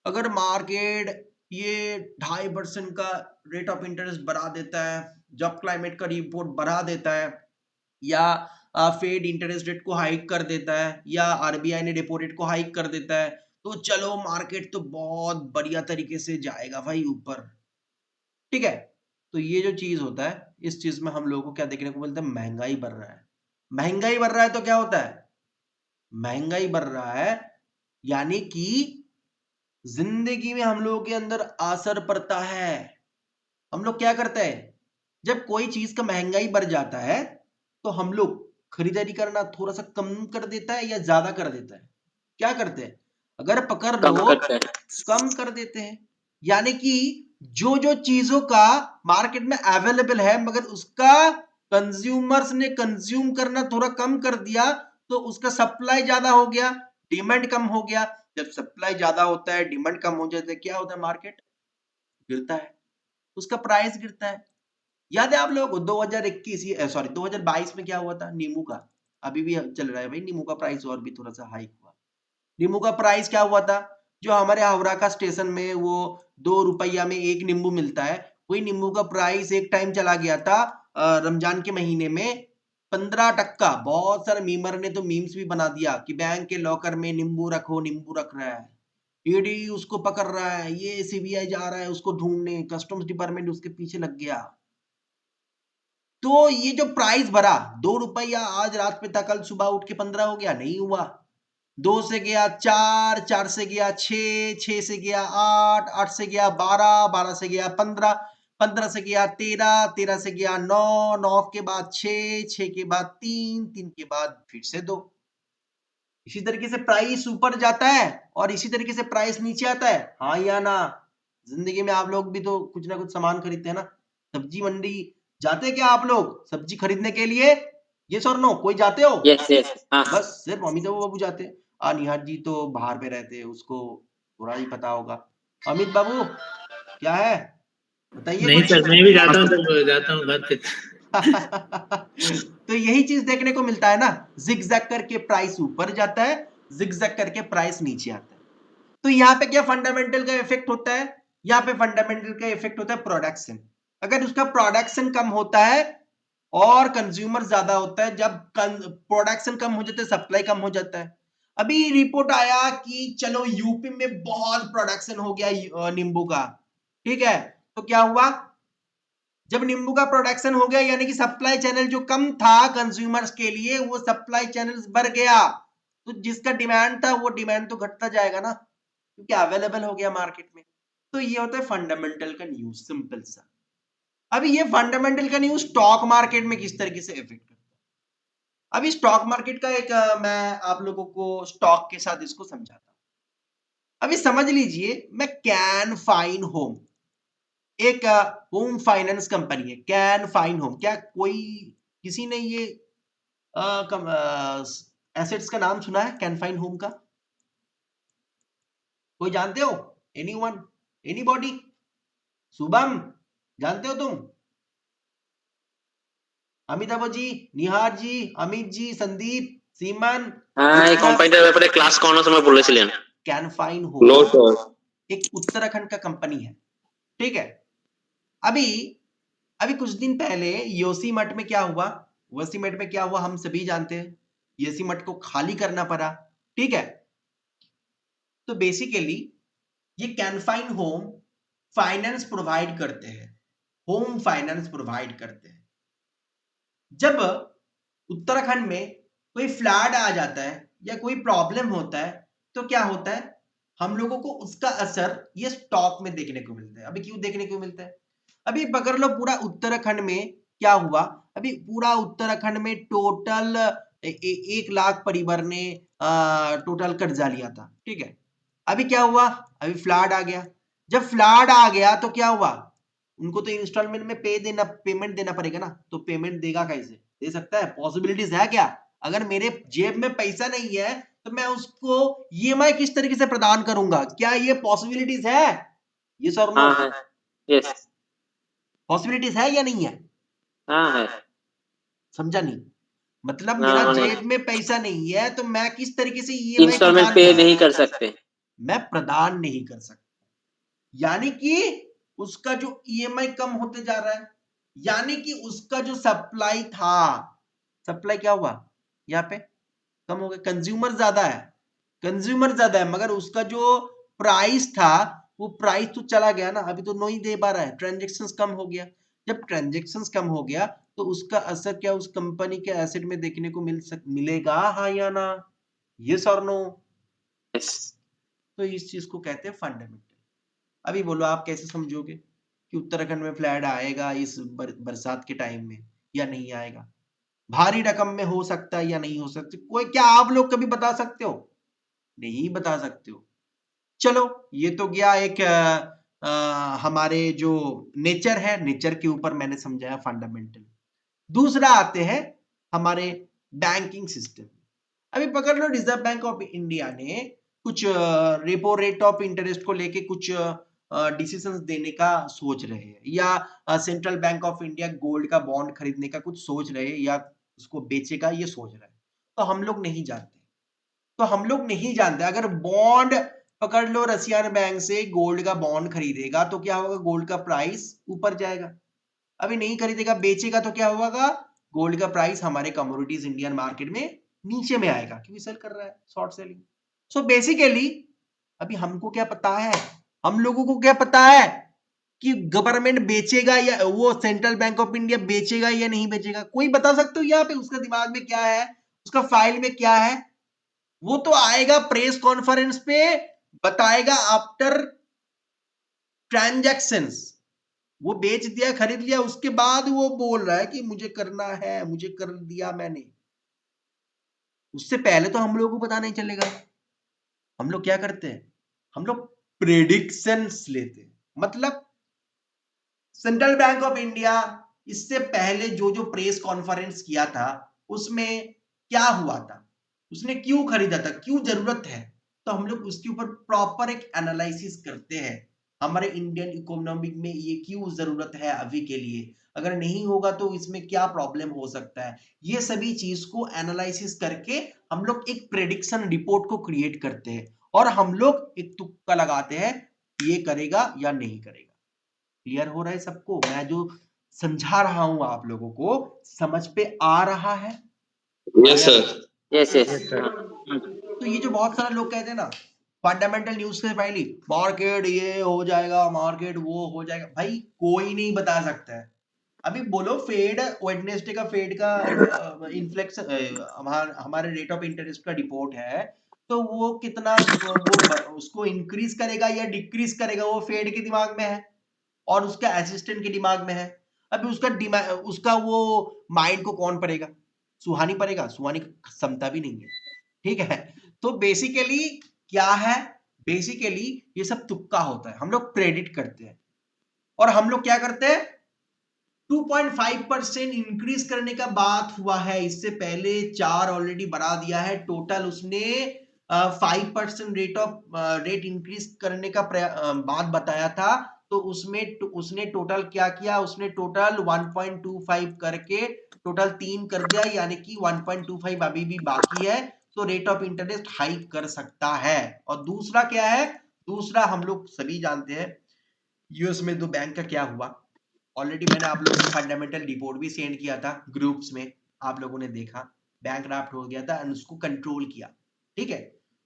अगर मार्केट ये 2.5% का रेट ऑफ इंटरेस्ट बढ़ा देता है, जब क्लाइमेट का रिपोर्ट बढ़ा देता है, या फेड इंटरेस्ट रेट को हाइक कर देता है, या आरबीआई ने रेपो रेट को हाइक कर देता है, तो चलो मार्केट तो बहुत बढ़िया तरीके से जाएगा भाई ऊपर। ठीक है, तो ये जो चीज होता है, इस चीज में हम लोगों को क्या देखने को मिलता है? महंगाई बढ़ रहा है। महंगाई बढ़ रहा है तो क्या होता है? महंगाई बढ़ रहा है यानी कि जिंदगी में हम लोगों के अंदर असर पड़ता है। हम लोग क्या करते हैं, जब कोई चीज का महंगाई बढ़ जाता है तो हम लोग खरीदारी करना थोड़ा सा कम कर देता है या ज्यादा कर देता है? क्या करते हैं? अगर पकड़ कम लो, करते हैं। कम कर देते हैं। यानी कि जो जो चीजों का मार्केट में अवेलेबल है, मगर उसका कंज्यूमर्स ने कंज्यूम करना थोड़ा कम कर दिया, तो उसका सप्लाई ज्यादा हो गया, डिमांड कम हो गया। जब सप्लाई ज्यादा होता है, डिमांड कम हो जाता है, क्या होता है? मार्केट गिरता है, उसका प्राइस गिरता है। याद है आप लोगों को 2022 में क्या हुआ था? नींबू का, अभी भी चल रहा है भाई नींबू का प्राइस, और भी थोड़ा सा हाइक हुआ। नींबू का प्राइस क्या हुआ था? जो हमारे हावड़ा का स्टेशन में वो 2 रुपया में एक नींबू मिलता है, वही नींबू का प्राइस एक टाइम चला गया था रमजान के महीने में 15%। बहुत सारे मीमर ने तो मीम्स भी बना दिया कि बैंक के लॉकर में नींबू रखो, नींबू रख रहा है, ईडी उसको पकड़ रहा है, ये सीबीआई जा रहा है उसको ढूंढने, कस्टम्स डिपार्टमेंट उसके पीछे लग गया। तो ये जो प्राइस बढ़ा 2 रुपया, आज रात पे था, कल सुबह उठ के 15 हो गया? नहीं हुआ। 2 से गया 4, 4 से गया 6, 6 से गया 8, 8 से गया 12, 12 से गया 15, 15 से गया 13, 13 से गया 9, 9 के बाद 6, 6 के बाद 3, 3 के बाद फिर से 2। इसी तरीके से प्राइस ऊपर जाता है और इसी तरीके से प्राइस नीचे आता है। हाँ या ना? जिंदगी में आप लोग भी तो कुछ ना कुछ सामान खरीदते हैं ना। सब्जी मंडी जाते हैं क्या आप लोग सब्जी खरीदने के लिए? ये सर नो, कोई जाते हो? यस यस, हाँ हाँ। बस सिर्फ अमित बाबू जाते हैं। निहार जी तो बाहर पे रहते हैं, उसको थोड़ा ही पता होगा। अमित बाबू क्या है, बताइए नहीं कुछ। सर, मैं भी जाता हूँ, तो जाता हूँ घर पे। तो यही चीज देखने को मिलता है ना, जिगजैग करके प्राइस ऊपर जाता है, जिगजैग करके प्राइस नीचे आता है। तो यहाँ पे क्या फंडामेंटल का इफेक्ट होता है? यहाँ पे फंडामेंटल का इफेक्ट होता है प्रोडक्शन। अगर उसका प्रोडक्शन कम होता है और कंज्यूमर ज्यादा होता है, जब प्रोडक्शन कम हो जाता है, सप्लाई कम हो जाता है। अभी रिपोर्ट आया कि चलो यूपी में बहुत प्रोडक्शन हो गया नींबू का, ठीक है, तो क्या हुआ? जब नींबू का प्रोडक्शन हो गया, यानी कि सप्लाई चैनल जो कम था कंज्यूमर्स के लिए, वो सप्लाई चैनल बढ़ गया, तो जिसका डिमांड था वो डिमांड तो घटता जाएगा ना, क्योंकि अवेलेबल हो गया मार्केट में। तो ये होता है फंडामेंटल का न्यूज, सिंपल सा। अभी ये फंडामेंटल का न्यूज स्टॉक मार्केट में किस तरीके से इफेक्ट करता है? अभी स्टॉक मार्केट का एक मैं आप लोगों को स्टॉक के साथ इसको समझाता हूं। अभी समझ लीजिए, मैं कैन फाइन होम, एक होम फाइनेंस कंपनी है कैन फाइन होम। क्या कोई किसी ने ये एसेट्स का नाम सुना है कैन फाइन होम का? कोई जानते हो? Anyone, anybody? शुभम, जानते हो तुम? अमिताभ जी, निहार जी, अमित जी, संदीप, सीमन, হ্যাঁ, এই কোম্পানিটার ব্যাপারে ক্লাস করানোর সময় বলেছিলেন। Can fine home. No sir. एक उत्तराखंड का कंपनी है, ठीक है। अभी कुछ दिन पहले योशीमठ में क्या हुआ, योशीमठ में क्या हुआ हम सभी जानते हैं, योशीमठ को खाली करना पड़ा, ठीक है। तो बेसिकली ये कैनफाइन होम फाइनेंस प्रोवाइड करते हैं, होम फाइनेंस प्रोवाइड करते हैं। जब उत्तराखंड में कोई फ्लड आ जाता है या कोई प्रॉब्लम होता है तो क्या होता है, हम लोगों को उसका असर ये स्टॉक में देखने को मिलता है। अभी क्यों देखने को मिलता है, अभी पकड़ लो पूरा उत्तराखंड में क्या हुआ, अभी पूरा उत्तराखंड में टोटल 1 लाख परिवार ने टोटल कर्जा लिया था, ठीक है। अभी क्या हुआ, अभी फ्लड आ गया। जब फ्लड आ गया तो क्या हुआ, उनको तो इंस्टॉलमेंट में पेमेंट देना पड़ेगा ना, तो पेमेंट देगा कैसे, दे सकता है, पॉसिबिलिटीज है क्या? अगर मेरे जेब में पैसा नहीं है तो मैं उसको ईएमआई किस तरीके से प्रदान करूंगा, क्या ये पॉसिबिलिटीज है? ये सर नो, हाँ है, यस, पॉसिबिलिटीज है या नहीं है? हाँ है, समझा नहीं, मतलब हाँ मेरा होने जेब में पैसा नहीं है तो मैं किस तरीके से ईएमआई इंस्टॉलमेंट प्रदान पे करूं, नहीं कर सकते। मैं प्रदान नहीं कर सकता। यानी कि उसका जो ईएमआई कम होते जा रहा है, यानी कि उसका जो सप्लाई था, सप्लाई क्या हुआ यहाँ पे, कम हो गया, कंज्यूमर ज्यादा है, कंज्यूमर ज्यादा है, मगर उसका जो प्राइस था वो प्राइस तो चला गया ना, अभी तो नहीं दे पा रहा है, ट्रांजेक्शन्स कम हो गया। जब ट्रांजेक्शन्स कम हो गया तो उसका असर क्या उस कंपनी के एसेट में देखने को मिलेगा, हाँ या ना, यस और नो? यस, तो इस चीज को कहते हैं फंडामेंटल। अभी बोलो आप कैसे समझोगे कि उत्तराखंड में फ्लड आएगा इस बरसात के टाइम में या नहीं आएगा, भारी रकम में हो सकता है या नहीं हो सकता, कोई क्या आप लोग कभी बता सकते हो? नहीं बता सकते हो। चलो ये तो गया एक हमारे जो नेचर है, नेचर के ऊपर मैंने समझाया फंडामेंटल। दूसरा आते हैं हमारे बैंकिंग सिस्टम। अभी पकड़ लो रिजर्व बैंक ऑफ इंडिया ने कुछ रेपो रेट ऑफ इंटरेस्ट को लेके कुछ डिसीजंस देने का सोच रहे हैं, या central bank of India gold का बॉन्ड खरीदने का कुछ सोच रहे हैं, या उसको बेचेगा ये सोच रहा है। तो हम लोग नहीं जानते, तो हम लोग नहीं जानते अगर बॉन्ड पकड़ लो रसियन बैंक से गोल्ड का बॉन्ड खरीदेगा तो क्या होगा, गोल्ड का प्राइस ऊपर जाएगा। अभी नहीं खरीदेगा बेचेगा तो क्या होगा, गोल्ड का प्राइस हमारे कमोडिटीज इंडियन मार्केट में नीचे में आएगा, क्योंकि सेल कर रहा है, शॉर्ट सेलिंग। सो बेसिकली अभी हमको क्या पता है, हम लोगों को क्या पता है कि गवर्नमेंट बेचेगा या वो सेंट्रल बैंक ऑफ इंडिया बेचेगा या नहीं बेचेगा, कोई बता सकते हो यहाँ पे उसका दिमाग में क्या है, उसका फाइल में क्या है? वो तो आएगा प्रेस कॉन्फ्रेंस पे बताएगा आफ्टर ट्रांजैक्शंस, वो बेच दिया खरीद लिया उसके बाद वो बोल रहा है कि मुझे करना है, मुझे कर दिया मैंने, उससे पहले तो हम लोगों को पता नहीं चलेगा। हम लोग क्या करते हैं, हम लोग प्रेडिक्शंस लेते हैं, मतलब सेंट्रल बैंक ऑफ इंडिया इससे पहले जो जो प्रेस कॉन्फ्रेंस किया था उसमें क्या हुआ था, उसने क्यों खरीदा था, क्यों जरूरत है, तो हम लोग उसके ऊपर प्रॉपर एक एनालिसिस करते हैं, हमारे इंडियन इकोनॉमिक में ये क्यों जरूरत है अभी के लिए, अगर नहीं होगा तो इसमें क्या प्रॉब्लम हो सकता है, ये सभी चीज को एनालिसिस करके हम लोग एक प्रेडिक्शन रिपोर्ट को क्रिएट करते हैं और हम लोग एक तुक्का लगाते हैं ये करेगा या नहीं करेगा। क्लियर हो रहा है सबको, मैं जो समझा रहा हूं आप लोगों को समझ पे आ रहा है? Yes sir. Yes, yes, Yes, sir. तो ये जो बहुत सारे लोग कहते हैं ना फंडामेंटल न्यूज से पहले मार्केट ये हो जाएगा, मार्केट वो हो जाएगा, भाई कोई नहीं बता सकता है। अभी बोलो फेड वेडनेसडे का फेड का इन्फ्लेक्शन हमारे रेट ऑफ इंटरेस्ट का रिपोर्ट है, तो वो कितना वो उसको इंक्रीज करेगा या डिक्रीज करेगा वो फेड के दिमाग में है और उसका असिस्टेंट के दिमाग में है। अभी उसका वो माइंड को कौन पड़ेगा, सुहानी पड़ेगा, सुहानी की क्षमता भी नहीं है, ठीक है। तो बेसिकली क्या है, बेसिकली ये सब तुक्का होता है, हम लोग प्रेडिक्ट करते हैं और हम लोग क्या करते हैं 2.5% इंक्रीज करने का बात हुआ है, इससे पहले 4 ऑलरेडी बढ़ा दिया है, टोटल उसने 5% रेट इंक्रीज करने का बात बताया था, तो उसने टोटल क्या किया, उसने टोटल 1.25 करके टोटल 3 कर दिया, यानी कि 1.25 अभी भी बाकी है, तो रेट ऑफ इंटरेस्ट हाइक कर सकता है। और दूसरा क्या है, दूसरा, हम लोग सभी जानते हैं यूएस में 2 बैंक का क्या हुआ। ऑलरेडी मैंने आप लोगों को फंडामेंटल रिपोर्ट भी सेंड किया था ग्रुप्स में, आप लोगों ने देखा। बैंकक्रप्ट हो गया था एंड उसको कंट्रोल किया, ठीक है।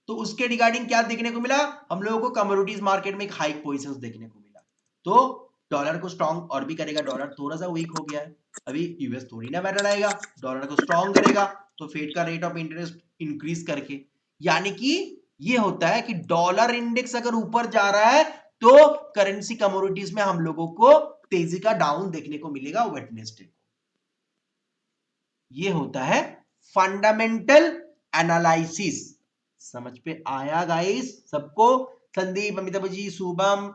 तो उसके रिगार्डिंग क्या देखने को मिला, हम लोगों को कमोडिटीज मार्केट में एक हाइक पोजीशंस देखने को मिला। तो डॉलर को स्ट्रॉन्ग और भी करेगा, डॉलर थोड़ा सा वीक हो गया है, अभी यूएस थोड़ी ना बैठा रहेगा, डॉलर को स्ट्रॉन्ग करेगा तो फेड का रेट ऑफ इंटरेस्ट इंक्रीज करके, यानी कि ये होता है कि डॉलर इंडेक्स अगर ऊपर जा रहा है तो करेंसी कमोडिटीज में हम लोगों को तेजी का डाउन देखने को मिलेगा वेडनेसडे को। ये होता है फंडामेंटल एनालिसिस। समझ पे आया गाइस सबको? संदीप, अमिताभ जी, शुभम,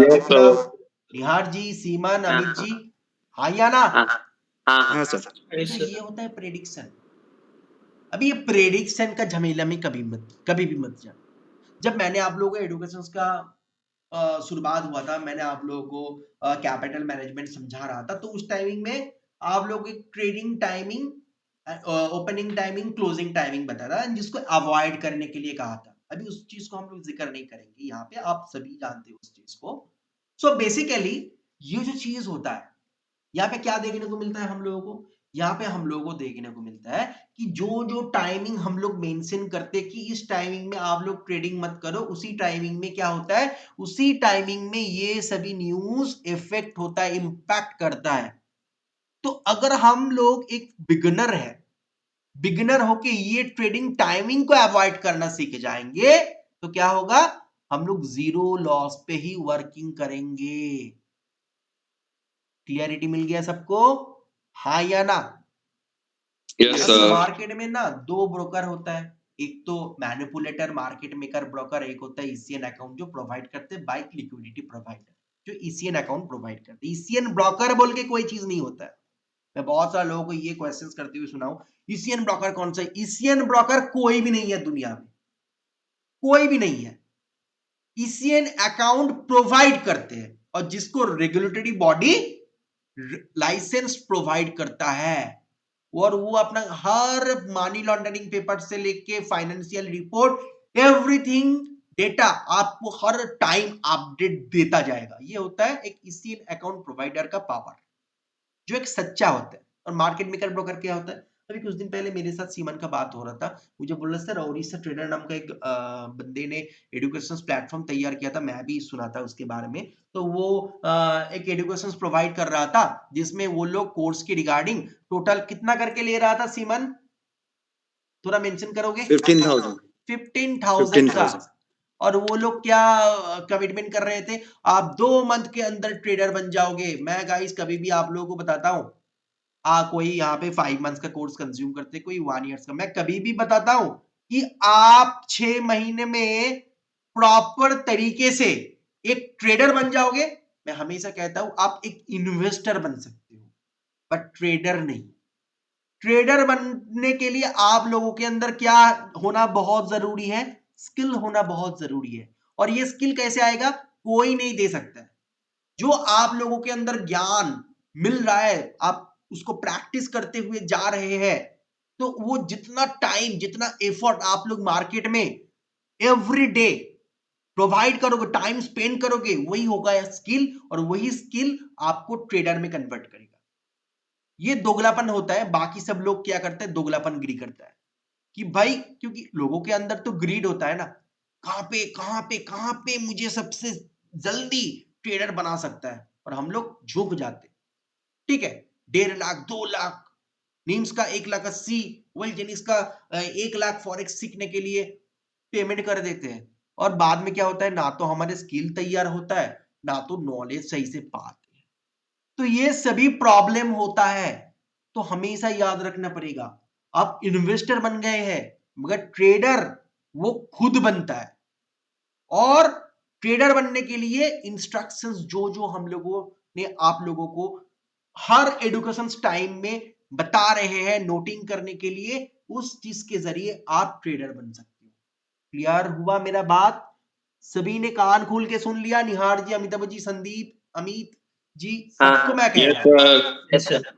विप्लव, निहार जी, सीमन, अमित जी, हाँ या ना? हाँ सर। तो ये होता है प्रेडिक्शन। अभी ये प्रेडिक्शन का झमेला में कभी भी मत जाना। जब मैंने आप लोगों को एडुकेशन का शुरुआत हुआ था, मैंने आप लोगों को कैपिटल मैनेजमेंट समझा रहा था, तो उस टाइमिंग में आप लोग एक trading timing, opening timing, closing timing बताया था, जिसको अवॉइड करने के लिए कहा था। अभी उस चीज को हम लोग जिक्र नहीं करेंगे यहाँ पे, आप सभी जानते हो उस चीज को। सो बेसिकली ये जो चीज होता है, यहाँ पे क्या देखने को मिलता है हम लोगों को, यहाँ पे हम लोगों को देखने को मिलता है कि जो जो टाइमिंग हम लोग मेंशन करते कि इस टाइमिंग में आप लोग ट्रेडिंग मत करो, उसी टाइमिंग में क्या होता है, उसी टाइमिंग में ये सभी न्यूज इफेक्ट होता है, इंपैक्ट करता है। तो अगर हम लोग एक बिगिनर होके ये ट्रेडिंग टाइमिंग को अवॉइड करना सीख जाएंगे तो क्या होगा, हम लोग जीरो लॉस पे ही वर्किंग करेंगे। क्लियरिटी मिल गया सबको, हाँ या ना? Yes sir. मार्केट में ना 2 ब्रोकर होता है, एक तो मैनिपुलेटर मार्केट मेकर ब्रोकर, एक होता है ईसीएन अकाउंट जो प्रोवाइड करते हैं बाय लिक्विडिटी प्रोवाइडर, जो ईसीएन अकाउंट प्रोवाइड करते हैं। ईसीएन ब्रोकर बोल के कोई चीज नहीं होता है। मैं बहुत सारे लोगों को ये क्वेश्चंस करते हुए सुना हूं, ईसीएन ब्रोकर कौन सा है? ईसीएन ब्रोकर कोई भी नहीं है दुनिया में, कोई भी नहीं है। ईसीएन अकाउंट प्रोवाइड करते हैं और जिसको रेगुलेटरी बॉडी लाइसेंस प्रोवाइड करता है, और वो अपना हर मनी लॉन्ड्रिंग पेपर से लेके फाइनेंशियल रिपोर्ट एवरीथिंग डेटा आपको हर टाइम अपडेट देता जाएगा। ये होता है एक ईसीएन अकाउंट प्रोवाइडर का पावर, जो एक सच्चा होता है। और मार्केट मेकर ब्रोकर क्या होता है? अभी कुछ दिन पहले मेरे साथ सीमन का बात हो रहा था, मुझे बोल रहा सर ओरिसा ट्रेडर नाम का एक बंदे ने एडुकेशन प्लेटफॉर्म तैयार किया था, मैं भी सुना था उसके बारे में। तो वो एक एडुकेशन प्रोवाइड कर रहा था जिसमें वो लोग कोर्स की रिगार्डिंग टोटल कितना करके ले रहा था सीमन, थोड़ा मेंशन करोगे? 15,000। 15,000 का। और वो लोग क्या कमिटमेंट कर रहे थे, आप 2 मंथ के अंदर ट्रेडर बन जाओगे। मैं गाइस कभी भी आप लोगों को बताता हूं, कोई यहाँ पे 5 मंथ्स का कोर्स कंज्यूम करते, कोई 1 ईयर्स का। मैं कभी भी बताता हूं कि आप 6 महीने में प्रॉपर तरीके से एक ट्रेडर बन जाओगे। मैं हमेशा कहता हूं आप एक इन्वेस्टर बन सकते हो, बट ट्रेडर नहीं। ट्रेडर बनने के लिए आप लोगों के अंदर क्या होना बहुत जरूरी है? स्किल होना बहुत जरूरी है। और ये स्किल कैसे आएगा? कोई नहीं दे सकता है। जो आप लोगों के अंदर ज्ञान मिल रहा है, आप उसको प्रैक्टिस करते हुए जा रहे हैं, तो वो जितना टाइम, जितना एफर्ट आप लोग मार्केट में एवरी डे प्रोवाइड करोगे, टाइम स्पेंड करोगे, वही होगा स्किल, और वही स्किल आपको ट्रेडर में कन्वर्ट करेगा। ये दोगलापन होता है। बाकी सब लोग क्या करते हैं, दोगलापन गिरी करता है कि भाई, क्योंकि लोगों के अंदर तो ग्रीड होता है ना, कहां पे मुझे सबसे जल्दी ट्रेडर बना सकता है, और हम लोग झुक जाते। ठीक है, 1.5 लाख 2 लाख, नीम्स का 1,80,000, वेल जेनिस का 1 लाख फॉरेक्स सीखने के लिए पेमेंट कर देते हैं, और बाद में क्या होता है, ना तो हमारे स्किल तैयार होता है, ना तो नॉलेज सही से पाते हैं। तो ये सभी प्रॉब्लम होता है। तो हमेशा याद रखना पड़ेगा, आप इन्वेस्टर बन गए हैं, मगर ट्रेडर वो खुद बनता है। और ट्रेडर बनने के लिए इंस्ट्रक्शंस जो जो हम लोगों ने आप लोगों को हर एडुकेशन टाइम में बता रहे हैं, नोटिंग करने के लिए, उस चीज के जरिए आप ट्रेडर बन सकते हो। क्लियर हुआ मेरा बात? सभी ने कान खोल के सुन लिया? निहार जी, अमिताभ जी, संदीप, अमित जी, सबको मैं कह रहा हूं, yes sir.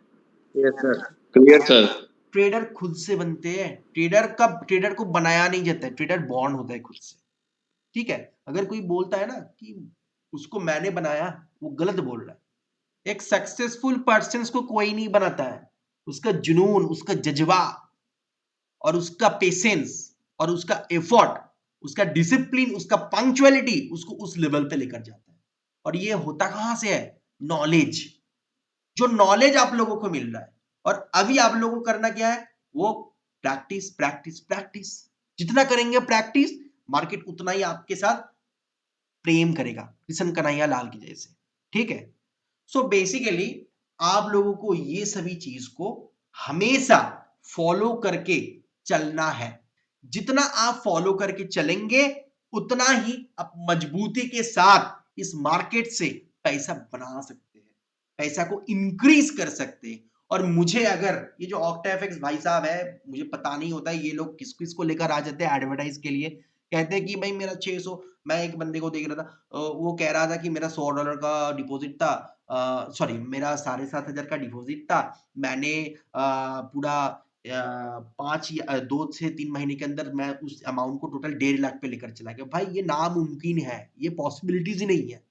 Yes, sir. Clear sir. Trader खुद से बनते हैं। ट्रेडर को बनाया नहीं जाता है, ट्रेडर बॉर्न होता है खुद से। ठीक है, अगर कोई बोलता है ना कि उसको मैंने बनाया, वो गलत बोल रहा है। एक सक्सेसफुल पर्सन को कोई नहीं बनाता है, उसका जुनून, उसका जज्बा और उसका पेशेंस और उसका एफर्ट, उसका डिसिप्लिन, उसका पंक्चुअलिटी उसको उस लेवल पे लेकर जाता है। और ये होता कहां से है? नॉलेज। जो नॉलेज आप लोगों को मिल रहा है और अभी आप लोगों को करना क्या है? वो प्रैक्टिस प्रैक्टिस प्रैक्टिस। जितना करेंगे प्रैक्टिस, मार्केट उतना ही आपके साथ प्रेम करेगा, किशन कन्हैया लाल की जैसे। ठीक है, सो बेसिकली आप लोगों को ये सभी चीज को हमेशा फॉलो करके चलना है। जितना आप फॉलो करके चलेंगे, उतना ही आप मजबूती के साथ इस मार्केट से पैसा बना सकते हैं, पैसा को इंक्रीज कर सकते हैं। और मुझे अगर ये जो ऑक्टाफिक्स भाई साहब है, मुझे पता नहीं होता है ये लोग किस किस को लेकर आ जाते हैं एडवर्टाइज के लिए। कहते हैं कि भाई मेरा 600, मैं एक बंदे को देख रहा था, वो कह रहा था कि मेरा $100 का डिपॉजिट था, सॉरी मेरा 7,500 का डिपॉजिट था, मैंने पूरा 2 से 3 महीने के अंदर मैं उस अमाउंट को टोटल 1.5 लाख पे लेकर चला गया। भाई ये नामुमकिन है, ये पॉसिबिलिटीज ही नहीं है।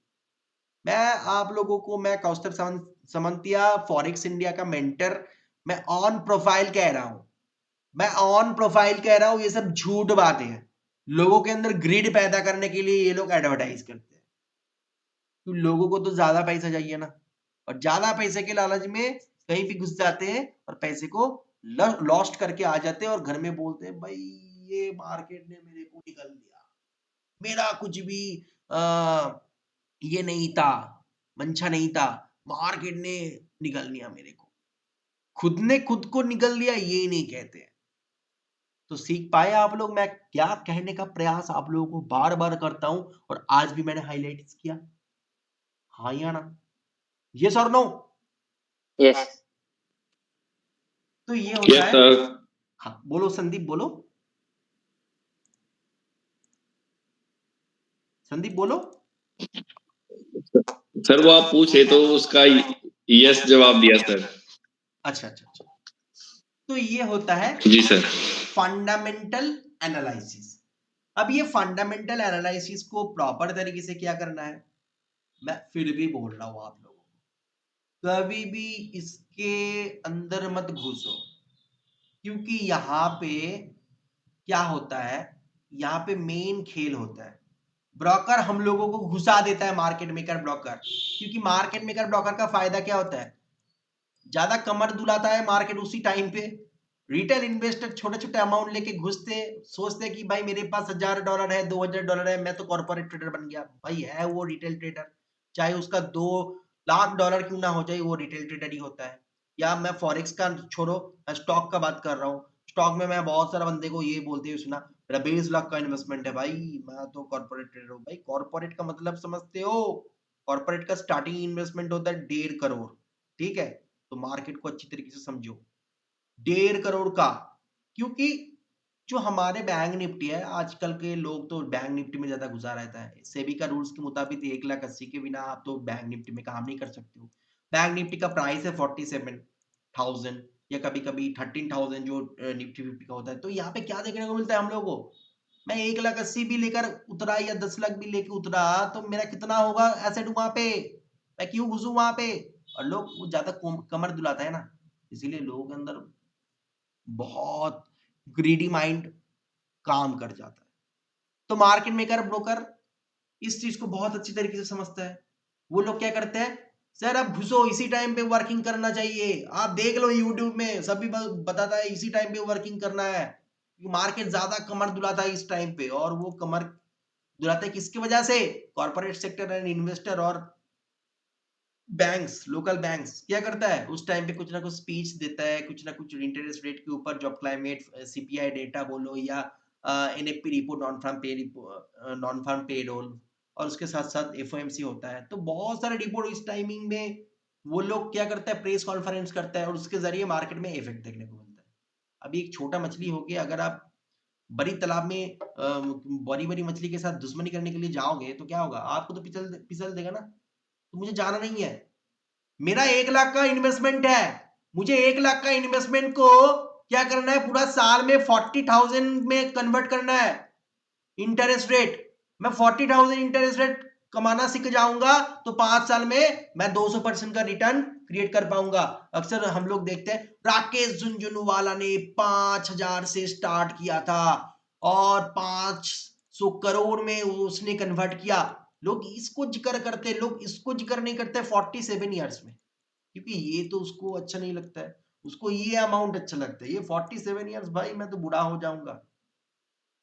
मैं आप लोगों को, मैं कौस्तुभ समंतिया, फॉरेक्स इंडिया का मेंटर, मैं ऑन प्रोफाइल कह रहा हूं, मैं ऑन प्रोफाइल कह रहा हूं, ये सब झूठ बातें हैं। लोगों के अंदर ग्रिड पैदा करने के लिए ये लोग एडवर्टाइज करते हैं। तो लोगों को तो ज्यादा पैसा चाहिए ना, और ज्यादा पैसे के लालच में कहीं भी घुस जाते हैं और पैसे को लॉस्ट करके आ जाते हैं और घर में बोलते हैं भाई ये मार्केट ने मेरे को निकल दिया, मेरा कुछ भी ये नहीं था, मंशा नहीं था, मार्केट ने निकल लिया मेरे को। खुद ने खुद को निकल लिया ये नहीं कहते हैं। तो सीख पाए आप लोग मैं क्या कहने का प्रयास आप लोगों को बार बार करता हूं, और आज भी मैंने हाईलाइट किया। हाँ या ना? यस और नो? यस। तो ये होता यस है। सर। हाँ बोलो संदीप, बोलो संदीप, बोलो। सर वो आप पूछे तो उसका यस जवाब दिया सर। अच्छा अच्छा अच्छा, तो ये होता है जी सर। Fundamental analysis. अब ये फंडामेंटल एनालिसिस को प्रॉपर तरीके से क्या करना है, मैं फिर भी बोल रहा हूं आप लोगों को, कभी भी इसके अंदर मत घुसो, क्योंकि यहाँ पे क्या होता है, यहाँ पे मेन खेल होता है। ब्रोकर हम लोगों को घुसा देता है, मार्केट मेकर ब्रोकर, क्योंकि मार्केट मेकर ब्रोकर का फायदा क्या होता है, ज्यादा कमर दुलाता है मार्केट उसी टाइम पे। रिटेल इन्वेस्टर छोटे छोटे अमाउंट लेके घुसते, सोचते कि भाई मेरे पास $1,000 है, $2,000 है, मैं तो कॉर्पोरेट ट्रेडर बन गया। भाई है वो रिटेल ट्रेडर, चाहे उसका $2 लाख क्यों ना हो जाए, वो रिटेल ट्रेडर ही होता है। या मैं फॉरेक्स का छोड़ो, मैं स्टॉक का बात कर रहा हूँ। स्टॉक में मैं बहुत सारे बंदे को ये बोलते हुए सुना, मेरा 20 लाख का इन्वेस्टमेंट है भाई, मैं तो कॉर्पोरेट ट्रेडर हूँ। भाई कॉर्पोरेट का मतलब समझते हो? कॉर्पोरेट का स्टार्टिंग इन्वेस्टमेंट होता है 1.5 करोड़। ठीक है, तो मार्केट को अच्छी तरीके से समझो, 1.5 करोड़ का। क्योंकि जो हमारे बैंक निफ्टी है, आजकल के लोग तो बैंक निफ्टी में ज्यादा घुसा रहता है। सेबी का रूल्स के मुताबिक 1,80,000 के बिना आप तो बैंक निफ्टी में काम नहीं कर सकते हो। बैंक निफ्टी का प्राइस है 47,000 या कभी कभी 13,000 जो निफ्टी 50 का होता है। तो यहाँ पे क्या देखने को मिलता है हम लोगों को, मैं 1,80,000 भी लेकर उतरा या 10 लाख भी लेकर उतरा, तो मेरा कितना होगा एसेट वहां पे, मैं क्यों घुसूं वहां पे? और लोग वो ज्यादा कमर दुलाता है ना, इसीलिए लोगों के अंदर बहुत ग्रीडी माइंड काम कर जाता है। तो मार्केट मेकर ब्रोकर इस चीज को बहुत अच्छी तरीके से समझता है। वो लोग क्या करते हैं, सर आप घुसो, इसी टाइम पे वर्किंग करना चाहिए, आप देख लो यूट्यूब में सभी बताता है इसी टाइम पे वर्किंग करना है। मार्केट ज्यादा कमर दुलाता है इस टाइम पे, और वो कमर दुलाता है किसकी वजह से? कॉर्पोरेट सेक्टर एंड इन्वेस्टर और बैंक्स, लोकल बैंक्स क्या करता है उस टाइम पे, कुछ ना कुछ स्पीच देता है, कुछ ना कुछ इंटरेस्ट रेट के ऊपर, जॉब क्लाइमेट, सीपीआई डेटा बोलो या NFP report, non farm payroll, और उसके साथ साथ एफओएमसी होता है। तो बहुत सारे रिपोर्ट इस टाइमिंग में वो लोग क्या करता है, प्रेस कॉन्फ्रेंस करता है, और उसके जरिए मार्केट में इफेक्ट देखने को मिलता है। अभी एक छोटा मछली होके अगर आप बड़ी तालाब में बड़ी बड़ी मछली के साथ दुश्मनी करने के लिए जाओगे तो क्या होगा, आपको तो पिसल देगा ना। तो मुझे जाना नहीं है, मेरा 1 लाख का इन्वेस्टमेंट है, मुझे 1 लाख का इन्वेस्टमेंट को क्या करना है, पूरा साल में 40,000 में कन्वर्ट करना है इंटरेस्ट रेट। मैं 40,000 इंटरेस्ट रेट कमाना सीख जाऊंगा तो 5 साल में मैं 200% का रिटर्न क्रिएट कर पाऊंगा। अक्सर हम लोग देखते हैं राकेश झुनझुनवाला ने 5,000 से स्टार्ट किया था और 500 करोड़ में उसने कन्वर्ट किया। लोग इसको जिक्र करते हैं, लोग इसको जिक्र नहीं करते 47 ईयर्स में, क्योंकि ये तो उसको अच्छा नहीं लगता है, उसको ये अमाउंट अच्छा लगता है। ये 47 ईयर्स भाई मैं तो बूढ़ा हो जाऊंगा,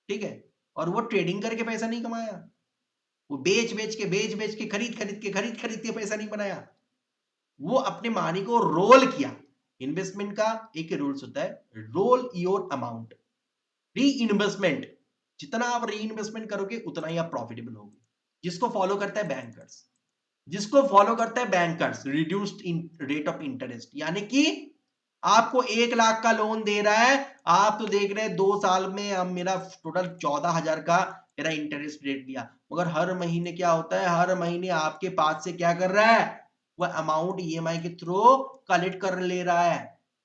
ठीक है। और वो ट्रेडिंग करके पैसा नहीं कमाया, वो बेच बेच के खरीद के पैसा नहीं बनाया, वो अपने मनी को रोल किया। इन्वेस्टमेंट का एक रूल्स होता है, रोल योर अमाउंट। री इन्वेस्टमेंट, जितना आप री इन्वेस्टमेंट करोगे उतना ही आप प्रॉफिटेबल होगे। जिसको फॉलो करता है बैंकर्स, जिसको फॉलो करता है bankers reduced rate of interest, यानी कि आपको 1 लाख का लोन दे रहा है, आप तो देख रहे हैं 2 साल में अब मेरा टोटल 14,000 का मेरा इंटरेस्ट रेट दिया, मगर हर महीने क्या होता है, हर महीने आपके पास से क्या कर रहा है, वह अमाउंट ईएमआई के थ्रू कलेक्ट कर ले रहा है।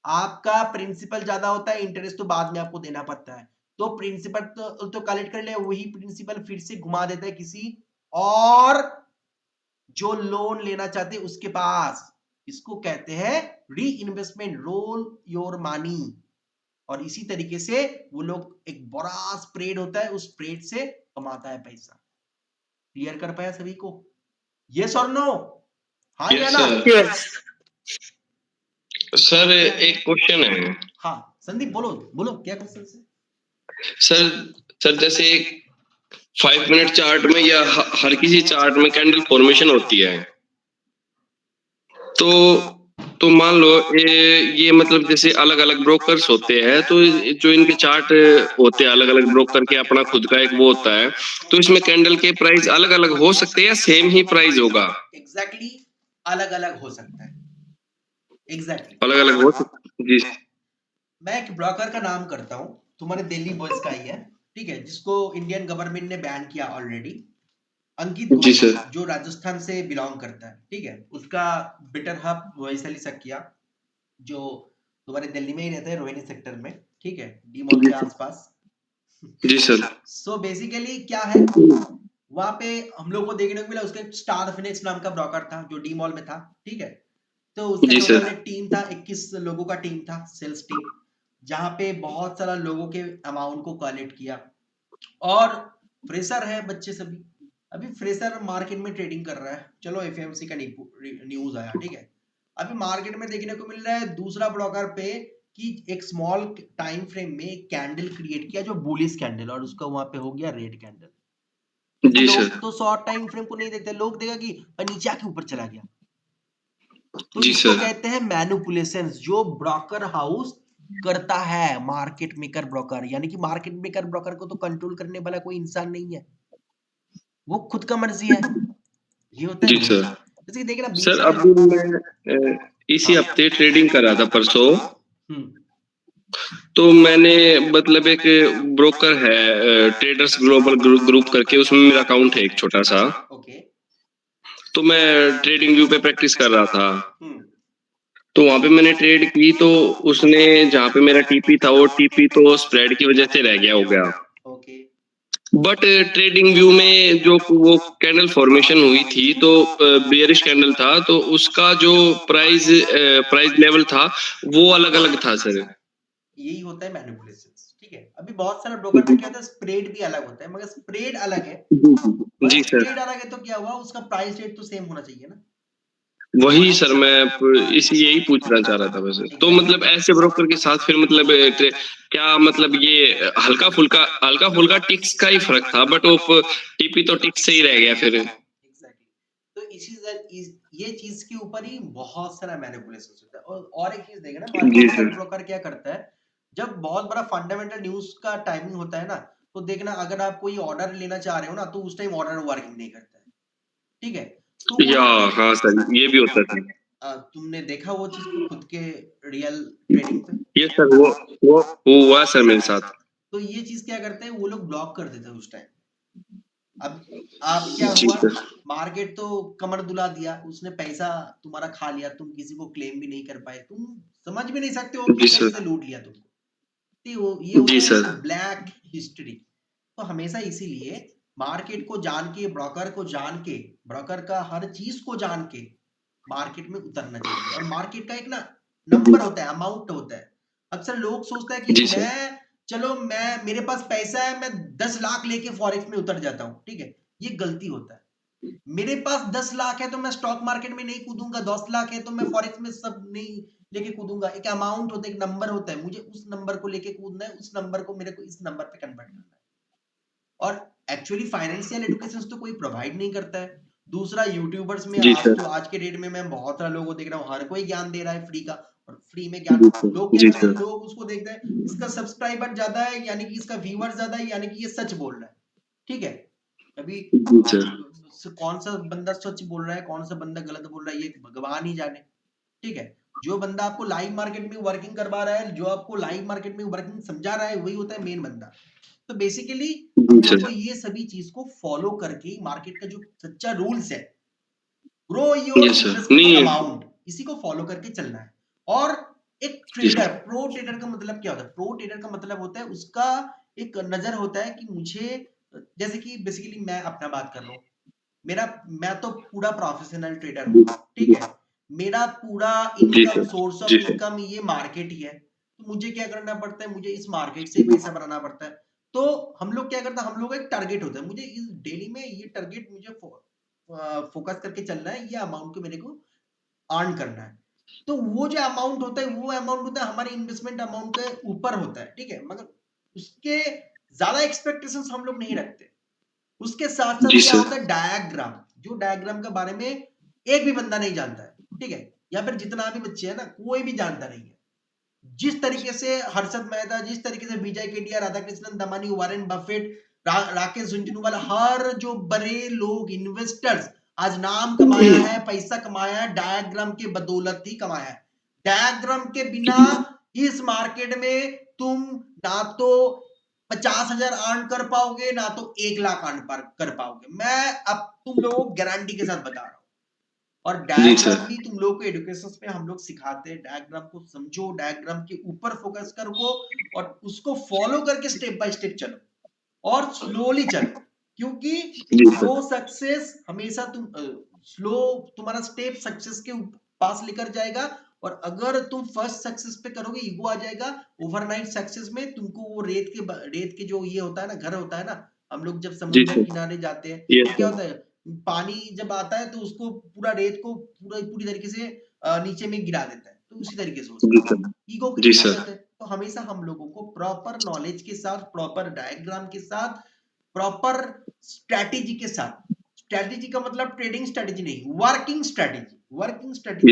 आपका प्रिंसिपल ज्यादा होता है, इंटरेस्ट तो बाद में आपको देना पड़ता है। तो प्रिंसिपल तो कलेक्ट कर ले, वही प्रिंसिपल फिर से घुमा देता है किसी और जो लोन लेना चाहते हैं उसके पास। इसको कहते हैं री इन्वेस्टमेंट, रोल योर मनी। और इसी तरीके से वो लोग, एक बड़ा स्प्रेड होता है, उस स्प्रेड से कमाता है पैसा। क्लियर कर पाया सभी को? यस और नो? हाँ या यस ना? सर। Yes. सर एक क्वेश्चन है। हाँ संदीप, बोलो बोलो, क्या क्वेश्चन है? सर सर जैसे 5 मिनट चार्ट में या हर किसी चार्ट में कैंडल फॉर्मेशन होती है, तो मान लो ये मतलब जैसे अलग अलग ब्रोकर्स होते हैं, तो जो इनके चार्ट होते हैं अलग अलग ब्रोकर के अपना खुद का एक वो होता है, तो इसमें कैंडल के प्राइस अलग अलग हो सकते हैं या सेम ही प्राइस होगा? एग्जैक्टली अलग अलग हो सकता है, एग्जैक्टली अलग अलग हो सकता जी। मैं एक ब्रोकर का नाम करता हूं, तुम्हारे दिल्ली बॉयज का ही है, ठीक है, जिसको इंडियन गवर्नमेंट ने बैन किया ऑलरेडी। अंकित जी घोष, सर। जो राजस्थान से बिलोंग करता है, ठीक है, उसका बिटर हब वैशाली सकिया, जो तुम्हारे दिल्ली में ही रहता है, रोहिणी सेक्टर में, ठीक है, डी मॉल जी के सर। आसपास। जी सर। सो बेसिकली क्या है, वहां पे हम लोग को देखने को मिला, उसका स्टार फिनिक्स नाम का ब्रोकर था जो डी मॉल में था, ठीक है। तो उसका जी टोटल सर। एक टीम था, 21 लोगों का टीम था, सेल्स टीम, जहां पे बहुत सारा लोगों के अमाउंट को कलेक्ट किया। और फ्रेशर है बच्चे सभी, अभी फ्रेशर मार्केट में ट्रेडिंग कर रहा है। चलो एफएमसी का न्यूज आया, ठीक है। अभी मार्केट में देखने को मिल रहा है दूसरा ब्रोकर पे कि एक स्मॉल टाइम फ्रेम में कैंडल क्रिएट किया जो बुलिश कैंडल, और उसका वहां पे हो गया रेड कैंडल। जी लोग सर। तो शॉर्ट टाइम फ्रेम को नहीं देखते, लोग देगा कि नीचे आके ऊपर चला गया। तो जी इसको सर। कहते हैं मैनिपुलेशन, जो ब्रोकर हाउस करता है, मार्केट मेकर ब्रोकर। यानी कि मार्केट मेकर ब्रोकर को तो कंट्रोल करने वाला कोई इंसान नहीं है, वो खुद का मर्जी है। ये होता है जी सर। रूल। जैसे देखना बीच सर में अभी मैं इसी हाँ। हफ्ते ट्रेडिंग कर रहा था परसों, हम्म, तो मैंने मतलब एक ब्रोकर है ट्रेडर्स ग्लोबल ग्रुप करके, उसमें मेरा अकाउंट है एक छोटा सा। ओके। तो मैं ट्रेडिंग व्यू पे प्रैक्टिस कर रहा था, हम्म, तो वहां पे मैंने ट्रेड की, तो उसने जहाँ पे मेरा टीपी था वो टीपी तो स्प्रेड की वजह से रह गया हो गया। ओके। बट ट्रेडिंग व्यू में जो वो कैंडल फॉर्मेशन हुई थी तो बेयरिश कैंडल था, तो उसका जो प्राइस लेवल था वो अलग अलग था सर। यही होता है मैनिपुलेशन, ठीक है। अभी बहुत सारे ब्रोकर में क्या होता है, स्प्रेड भी अलग होता है, मगर स्प्रेड अलग है, मगर जी सर। स्प्रेड अलग है तो क्या हुआ, उसका प्राइस रेट तो सेम होना चाहिए ना। वही सर, मैं इसी यही पूछना चाह रहा था वैसे। तो मतलब ऐसे ब्रोकर के साथ फिर मतलब क्या मतलब ये हल्का फुल्का टिक्स का ही फर्क था, बट वो टीपी तो टिक्स से ही रह गया फिर। एग्जैक्टली। तो ये चीज के ऊपर ही बहुत सारा मैनिपुलेशन होता है। और एक चीज देखें ना, जी मार्केट सर। ब्रोकर क्या करता है, जब बहुत बड़ा फंडामेंटल न्यूज का टाइमिंग होता है ना, तो देखना अगर आप कोई ऑर्डर लेना चाह रहे हो ना, तो उस टाइम ऑर्डर वर्किंग नहीं करता है, ठीक है। तो वो या हाँ सर, ये भी होता था। तुमने देखा वो चीज को खुद के रियल ट्रेडिंग पे? ये सर वो हुआ सर मेरे साथ। तो ये चीज क्या करते हैं, वो लोग ब्लॉक कर देते हैं उस टाइम। अब आप क्या जी हुआ, सर। मार्केट तो कमर दुला दिया, उसने पैसा तुम्हारा खा लिया, तुम किसी को क्लेम भी नहीं कर पाए, तुम समझ भी नहीं सकते हो जी किस टाइम सर। से लूट लिया तुमको। तो ये जी होता है सर। Black history. तो हमेशा इसीलिए मार्केट को जान के, ब्रोकर को जान के, ब्रोकर का हर चीज को जान के मार्केट में उतरना चाहिए। और मार्केट का एक ना नंबर होता है, अमाउंट होता है। अक्सर लोग सोचता है कि जी सर। मैं मेरे पास पैसा है, मैं 10 लाख लेके फॉरेक्स में उतर जाता हूँ, ठीक है, ये गलती होता है। मेरे पास 10 लाख है तो मैं स्टॉक मार्केट में नहीं कूदूंगा, 10 लाख है तो मैं फॉरेक्स में सब नहीं लेके कूदूंगा। एक अमाउंट होता है, एक नंबर होता है, मुझे उस नंबर को लेके कूदना है, उस नंबर को मेरे को इस नंबर पे कन्वर्ट करना है। और एक्चुअली फाइनेंशियल एजुकेशन तो कोई प्रोवाइड नहीं करता है। दूसरा, यूट्यूबर्स में जी सर। आज के डेट में मैं बहुत सारे लोगों को देख रहा हूँ, हर कोई ज्ञान दे रहा है फ्री का, और फ्री में ज्ञान जी सर। लोग क्या जी करते हैं, सर। लोग उसको देखते हैं, इसका सब्सक्राइबर ज्यादा है यानी कि इसका व्यूअर ज्यादा है यानी कि ये सच बोल रहा है, ठीक है। अभी जी सर। कौन सा बंदा सच बोल रहा है, कौन सा बंदा गलत बोल रहा है, ये भगवान ही जाने, ठीक है। जो बंदा आपको लाइव मार्केट में वर्किंग करवा रहा है, जो आपको लाइव मार्केट में वर्किंग समझा रहा है, वही होता है मेन बंदा। तो बेसिकली हम जी लोग को सर। ये सभी चीज को फॉलो करके मार्केट का जो सच्चा रूल्स है, grow your yes sir. Investment नहीं। अमाउंट, इसी को फॉलो करके चलना है। और एक जी ट्रेडर, सर। प्रो ट्रेडर का मतलब क्या होता है? प्रो ट्रेडर का मतलब होता है उसका एक नजर होता है कि मुझे, जैसे कि बेसिकली मैं अपना बात कर लूं, मैं तो पूरा प्रोफेशनल ट्रेडर हूँ, ठीक है। मेरा पूरा जी इनकम, सर। सोर्स ऑफ जी सर। इनकम ये मार्केट ही है। तो मुझे क्या करना पड़ता है, मुझे इस मार्केट से पैसा बनाना पड़ता है। तो हम लोग क्या करते हैं, हम लोग का एक टारगेट होता है, मुझे इस डेली में ये टारगेट मुझे फोकस करके चलना है, ये अमाउंट को मेरे को अर्न करना है। तो वो जो अमाउंट होता है, वो अमाउंट होता है हमारे इन्वेस्टमेंट अमाउंट के ऊपर होता है, ठीक है, मगर उसके ज्यादा एक्सपेक्टेशंस हम लोग नहीं रखते। उसके साथ साथ जी क्या सर। होता है, डायग्राम, जो डायग्राम के बारे में एक भी बंदा नहीं जानता है, ठीक है, या फिर जितना भी बच्चे हैं ना, कोई भी जानता नहीं है। जिस तरीके से हर्षद मेहता, जिस तरीके से विजय केडिया, राधाकृष्णन दमानी, वारेन बफेट, राकेश झुंझुनवाला, हर जो बड़े लोग इन्वेस्टर्स आज नाम कमाया है, पैसा कमाया है, डायग्राम के बदौलत ही कमाया है। डायग्राम के बिना इस मार्केट में तुम ना तो 50,000 अर्न कर पाओगे, ना तो 1 लाख अर्न कर पाओगे। मैं अब तुम लोगों को गारंटी के साथ बता रहा हूं। और जी डायग्राम सर। भी तुम लोग को एडुकेशन में हम लोग सिखाते हैं, डायग्राम को समझो, डायग्राम के ऊपर फोकस करो और उसको फॉलो करके स्टेप बाय स्टेप चलो और स्लोली चलो, क्योंकि जी सर। स्लो सक्सेस हमेशा स्लो तुम्हारा स्टेप सक्सेस के पास लेकर जाएगा। और अगर तुम फर्स्ट सक्सेस पे करोगे, ईगो आ जाएगा। ओवरनाइट सक्सेस में तुमको वो रेत के जो ये होता है ना, घर होता है ना, हम लोग जब जी समुद्र सर। किनारे जाते हैं यस तो क्या सर। होता है, पानी जब आता है तो उसको पूरा रेत को पूरी तरीके से नीचे में गिरा देता है। तो उसी तरीके से होता जी है, सर। ईगो जी क्रिएट हो सर। जाता है। तो हमेशा हम लोगों को प्रॉपर नॉलेज के साथ, प्रॉपर डायग्राम के साथ, प्रॉपर स्ट्रैटेजी के साथ, स्ट्रैटेजी का मतलब ट्रेडिंग स्ट्रैटेजी नहीं, वर्किंग स्ट्रैटेजी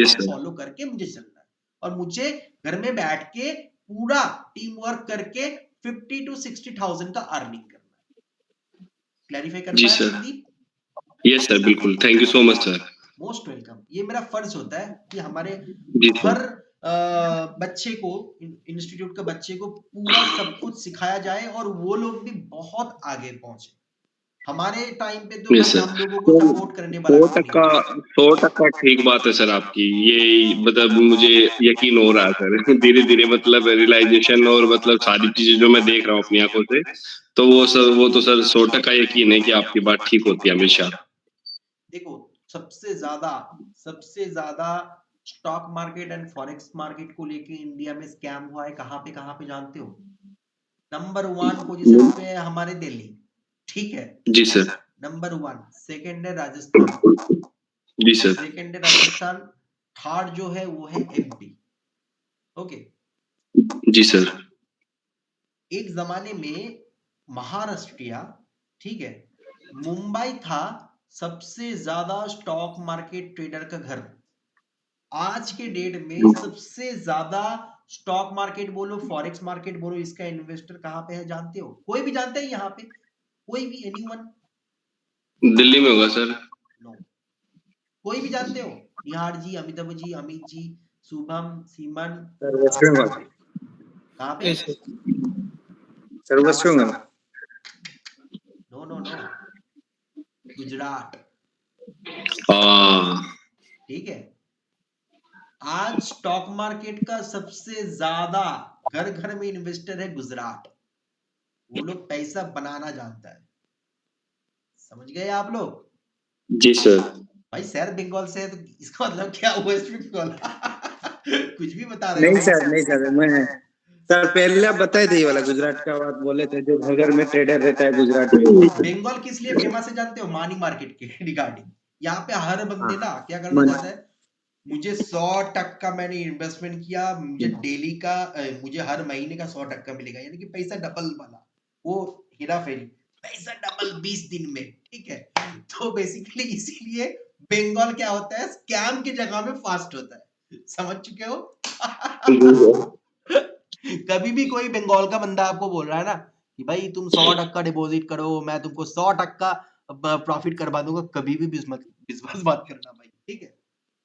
यस को सर। फॉलो करके मुझे चलना है। और मुझे घर में बैठ के पूरा टीम वर्क करके 50 to 60,000 का अर्निंग करना है। क्लैरिफाई कर जी पाया सर। संदीप? यस सर, बिल्कुल। Thank you so much sir. Most welcome. ये मेरा फर्ज होता है कि हमारे जी सर। हर बच्चे को, इंस्टीट्यूट के बच्चे को पूरा सब कुछ सिखाया जाए और वो लोग भी बहुत आगे पहुंचे। हमारे टाइम पे तो यस भाई सर। हम लोगों को तो सपोर्ट करने वाला कोई नहीं था। 100% ठीक बात है सर आपकी। ये मतलब मुझे यकीन हो रहा है सर धीरे धीरे मतलब रियलाइजेशन और मतलब सारी चीजें जो मैं देख रहा हूँ अपनी आंखों से, तो वो तो सर 100% यकीन है कि आपकी बात ठीक होती है हमेशा। देखो, सबसे ज्यादा stock market and forex market को लेके इंडिया में स्कैम हुआ है कहाँ पे जानते हो? नंबर 1 पोजीशन पे है हमारे दिल्ली, ठीक है, जी सर। नंबर 1। सेकंड है राजस्थान, जी सर। सेकंड है राजस्थान। थर्ड जो है वो है एमपी। ओके। जी सर। एक जमाने में महाराष्ट्र, ठीक है, मुंबई था सबसे ज्यादा स्टॉक मार्केट ट्रेडर का घर। आज के डेट में सबसे ज्यादा स्टॉक मार्केट बोलो, फॉरेक्स मार्केट बोलो, इसका इन्वेस्टर कहां पे है जानते हो? कोई भी जानता है यहाँ पे? कोई भी, एनीवन? दिल्ली में होगा सर। नो। कोई भी जानते हो? Nihar ji, Amitabh ji, Amit ji, Shubham, Seeman? Sir, West Bengal. कहां पे? yes, Sir, West Bengal. No no no, Gujarat, हाँ। ठीक है। आज स्टॉक मार्केट का सबसे ज्यादा घर घर में इन्वेस्टर है गुजरात। वो लोग पैसा बनाना जानता है। समझ गए आप लोग? जी सर। भाई सर बंगाल से है तो इसका मतलब क्या हुआ वेस्ट बंगाल? कुछ भी बता रहे हो नहीं भाई। सर, नहीं सर, मैं सर पहले आप बताए थे ये वाला गुजरात का बात बोले थे, जो घर में ट्रेडर रहता है गुजरात में। बंगाल किस लिए फेमस है जानते हो? मनी मार्केट के रिगार्डिंग। यहाँ पे हर बंदे ना क्या करना मन- चाहता है, मुझे 100% मैंने इन्वेस्टमेंट किया, मुझे डेली का मुझे हर महीने का 100% मिलेगा, यानी कि पैसा डबल वाला वो हेरा फेरी, पैसा डबल 20 दिन में, ठीक है। तो बेसिकली इसीलिए बंगाल क्या होता है, स्कैम की जगह में फास्ट होता है। समझ चुके हो? कभी भी कोई बंगाल का बंदा आपको बोल रहा है ना कि भाई तुम 100% डिपॉजिट करो, मैं तुमको 100% प्रॉफिट करवा दूंगा, कभी भी विश्वास बात करना भाई, ठीक है।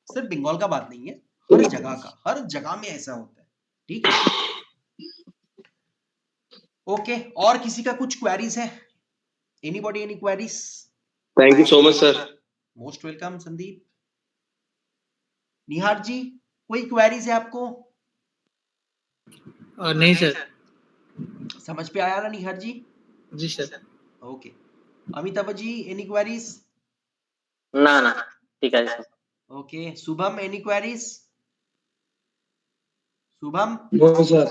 सिर्फ बंगाल का बात नहीं है, हर जगह का, हर जगह में ऐसा होता है, ठीक है। ओके, और किसी का कुछ क्वेरीज है? Anybody any queries? Thank you so much sir. Most welcome Sandeep. Nihar ji, कोई क्वेरीज है आपको? नहीं सर। समझ पे आया ना निहार जी? जी sir. Okay, Amitabh ji any queries? ना ना ठीक है sir. Okay, Shubham any queries? Shubham? No sir,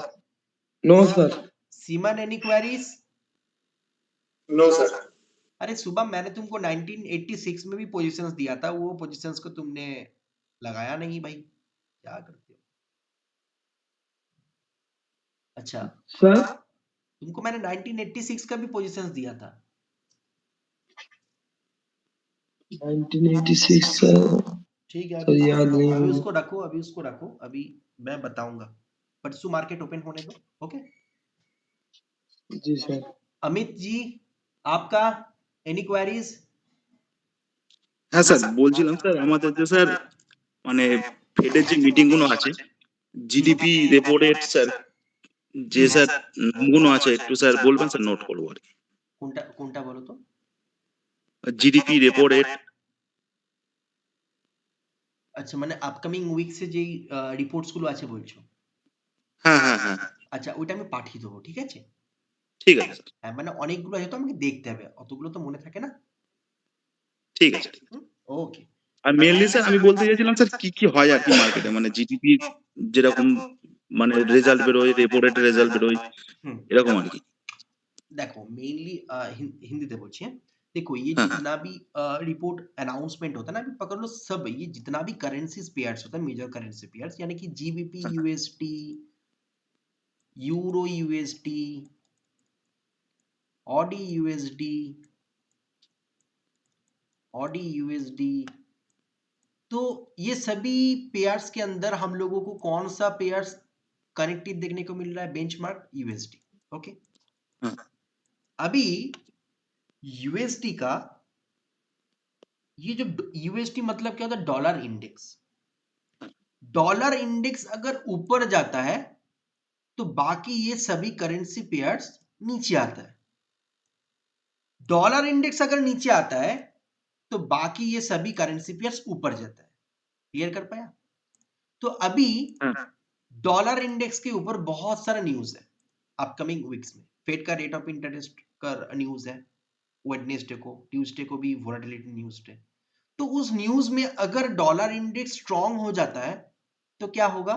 no sir, Seeman any queries? No sir. अरे शुभम, मैंने तुमको 1986 में भी पोजीशंस दिया था, वो पोजीशंस को तुमने लगाया नहीं भाई, क्या करते हो? अच्छा सर तुमको मैंने 1986 का भी पोजीशंस दिया था। 1986 सर, ठीक है, सर याद नहीं अभी है। उसको रखो, अभी उसको रखो, अभी मैं बताऊंगा, परसों मार्केट ओपन होने दो। ओके, जी सर। अमित जी आपका एनी क्वेरीज? হ্যাঁ স্যার, বলছিলাম স্যার আমাদের যে স্যার মানে ফেডের যে মিটিং গুলো আছে, জিডিপি রিপোর্টের স্যার যে স্যার নামগুলো আছে একটু স্যার বলবেন, স্যার নোট করবো আর কি। কোনটা কোনটা বলো তো? জিডিপি রিপোর্টের। আচ্ছা, মানে আপকামিং উইকসে যেই রিপোর্টস গুলো আছে বলছো? হ্যাঁ হ্যাঁ হ্যাঁ, আচ্ছা, ওইটা আমি পাঠিয়ে দেবো, ঠিক আছে। ঠিক আছে স্যার, হ্যাঁ, মানে অনেকগুলো হয়তো আমাকে দেখতে হবে, অতগুলো তো মনে থাকে না। ঠিক আছে। ওকে, আর মেনলি স্যার আমি বলতে চাইছিলাম স্যার কি কি হয় আর কি মার্কেটে, মানে জিডিপি যেরকম মানে রেজাল্ট বেরোয়, রেপোর্টেড রেজাল্ট বেরোয়, হুম, এরকম আর কি। देखो मेनली हिंदी में बोलिए। देखो ये हाँ, जितना भी रिपोर्ट अनाउंसमेंट होता है ना, अभी पकड़ लो सब, ये जितना भी करेंसीज पेयर्स होता है, मेजर करेंसी पेयर्स, यानी कि जीबीपी हाँ, UST, euro USD, Audi USD, Audi USD, तो ये सभी पेयर्स के अंदर हम लोगों को कौन सा पेयर्स कनेक्टेड देखने को मिल रहा है? Benchmark USD. ओके, हाँ, अभी यूएसडी का ये जो यूएसडी मतलब क्या होता है? Dollar index. डॉलर इंडेक्स अगर ऊपर जाता है तो बाकी ये सभी करेंसी पेयर्स नीचे आता है। डॉलर इंडेक्स अगर नीचे आता है तो बाकी ये सभी करेंसी पेयर्स ऊपर जाता है। क्लियर कर पाया? तो अभी हाँ, डॉलर इंडेक्स के ऊपर बहुत सारा न्यूज है अपकमिंग वीक्स में। फेड का रेट ऑफ इंटरेस्ट का न्यूज है वेडनेसडे को, ट्यूसडे को भी वोलेटिलिटी न्यूज है। तो उस न्यूज में अगर डॉलर इंडेक्स स्ट्रांग हो जाता है तो क्या होगा?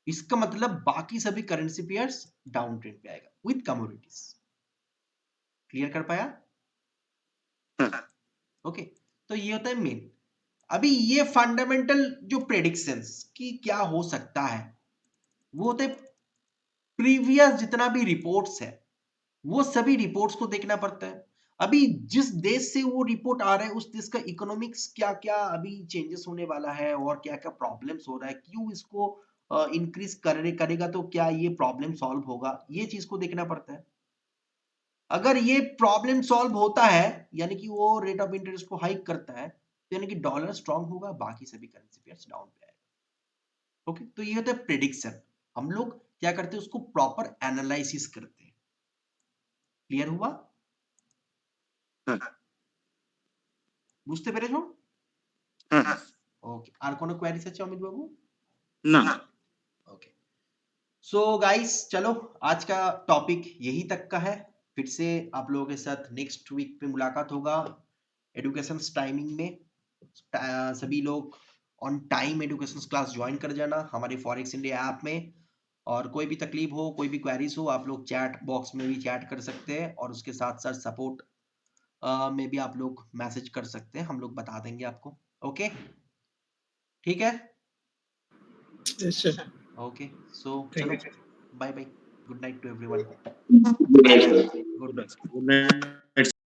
इसका मतलब बाकी सभी करेंसी पेयर्स डाउन ट्रेंड पे आएगा विद कमोडिटीज। क्लियर कर पाया? हाँ, ओके, तो ये होता है मेन। अभी ये फंडामेंटल जो प्रेडिक्शंस कि क्या हो सकता है वो होते हैं प्रीवियस जितना भी रिपोर्ट्स है, वो सभी रिपोर्ट्स को देखना पड़ता है। अभी जिस देश से वो रिपोर्ट आ रहा है उस देश का इकोनॉमिक्स क्या क्या अभी चेंजेस होने वाला है और क्या क्या प्रॉब्लम्स हो रहा है, क्यों इसको इंक्रीज करेगा तो क्या ये प्रॉब्लम सॉल्व होगा, ये चीज को देखना पड़ता है। अगर ये प्रॉब्लम सॉल्व होता है यानी कि वो रेट ऑफ इंटरेस्ट को हाइक करता है तो यानी कि डॉलर स्ट्रांग होगा, बाकी सभी करेंसी पेयर्स डाउन पे आएगा। ओके, तो ये होता है प्रेडिक्शन। हम लोग क्या करते हैं? उसको प्रॉपर एनालिसिस करते हैं। क्लियर हुआ? हाँ, বুঝতে পেরেছো? हाँ, हाँ, ওকে, আর কোনো কোয়েরিজ আছে অমিত বাবু? না, ओके, सो गाइस चलो आज का टॉपिक यही तक का है। फिर से आप लोगों के साथ नेक्स्ट वीक पे मुलाकात होगा। एडुकेशन टाइमिंग में सभी लोग on time education class join कर जाना हमारे फॉरेक्स इंडिया ऐप में। और कोई भी तकलीफ हो, कोई भी क्वेरीज हो, आप लोग चैट बॉक्स में भी चैट कर सकते हैं और उसके साथ साथ सपोर्ट में भी आप लोग मैसेज कर सकते हैं, हम लोग बता देंगे आपको। ओके, ठीक है, Yes, sir. Okay, so Thank चलो, you. Bye bye, good night to everyone, good night sir. Good night. Good night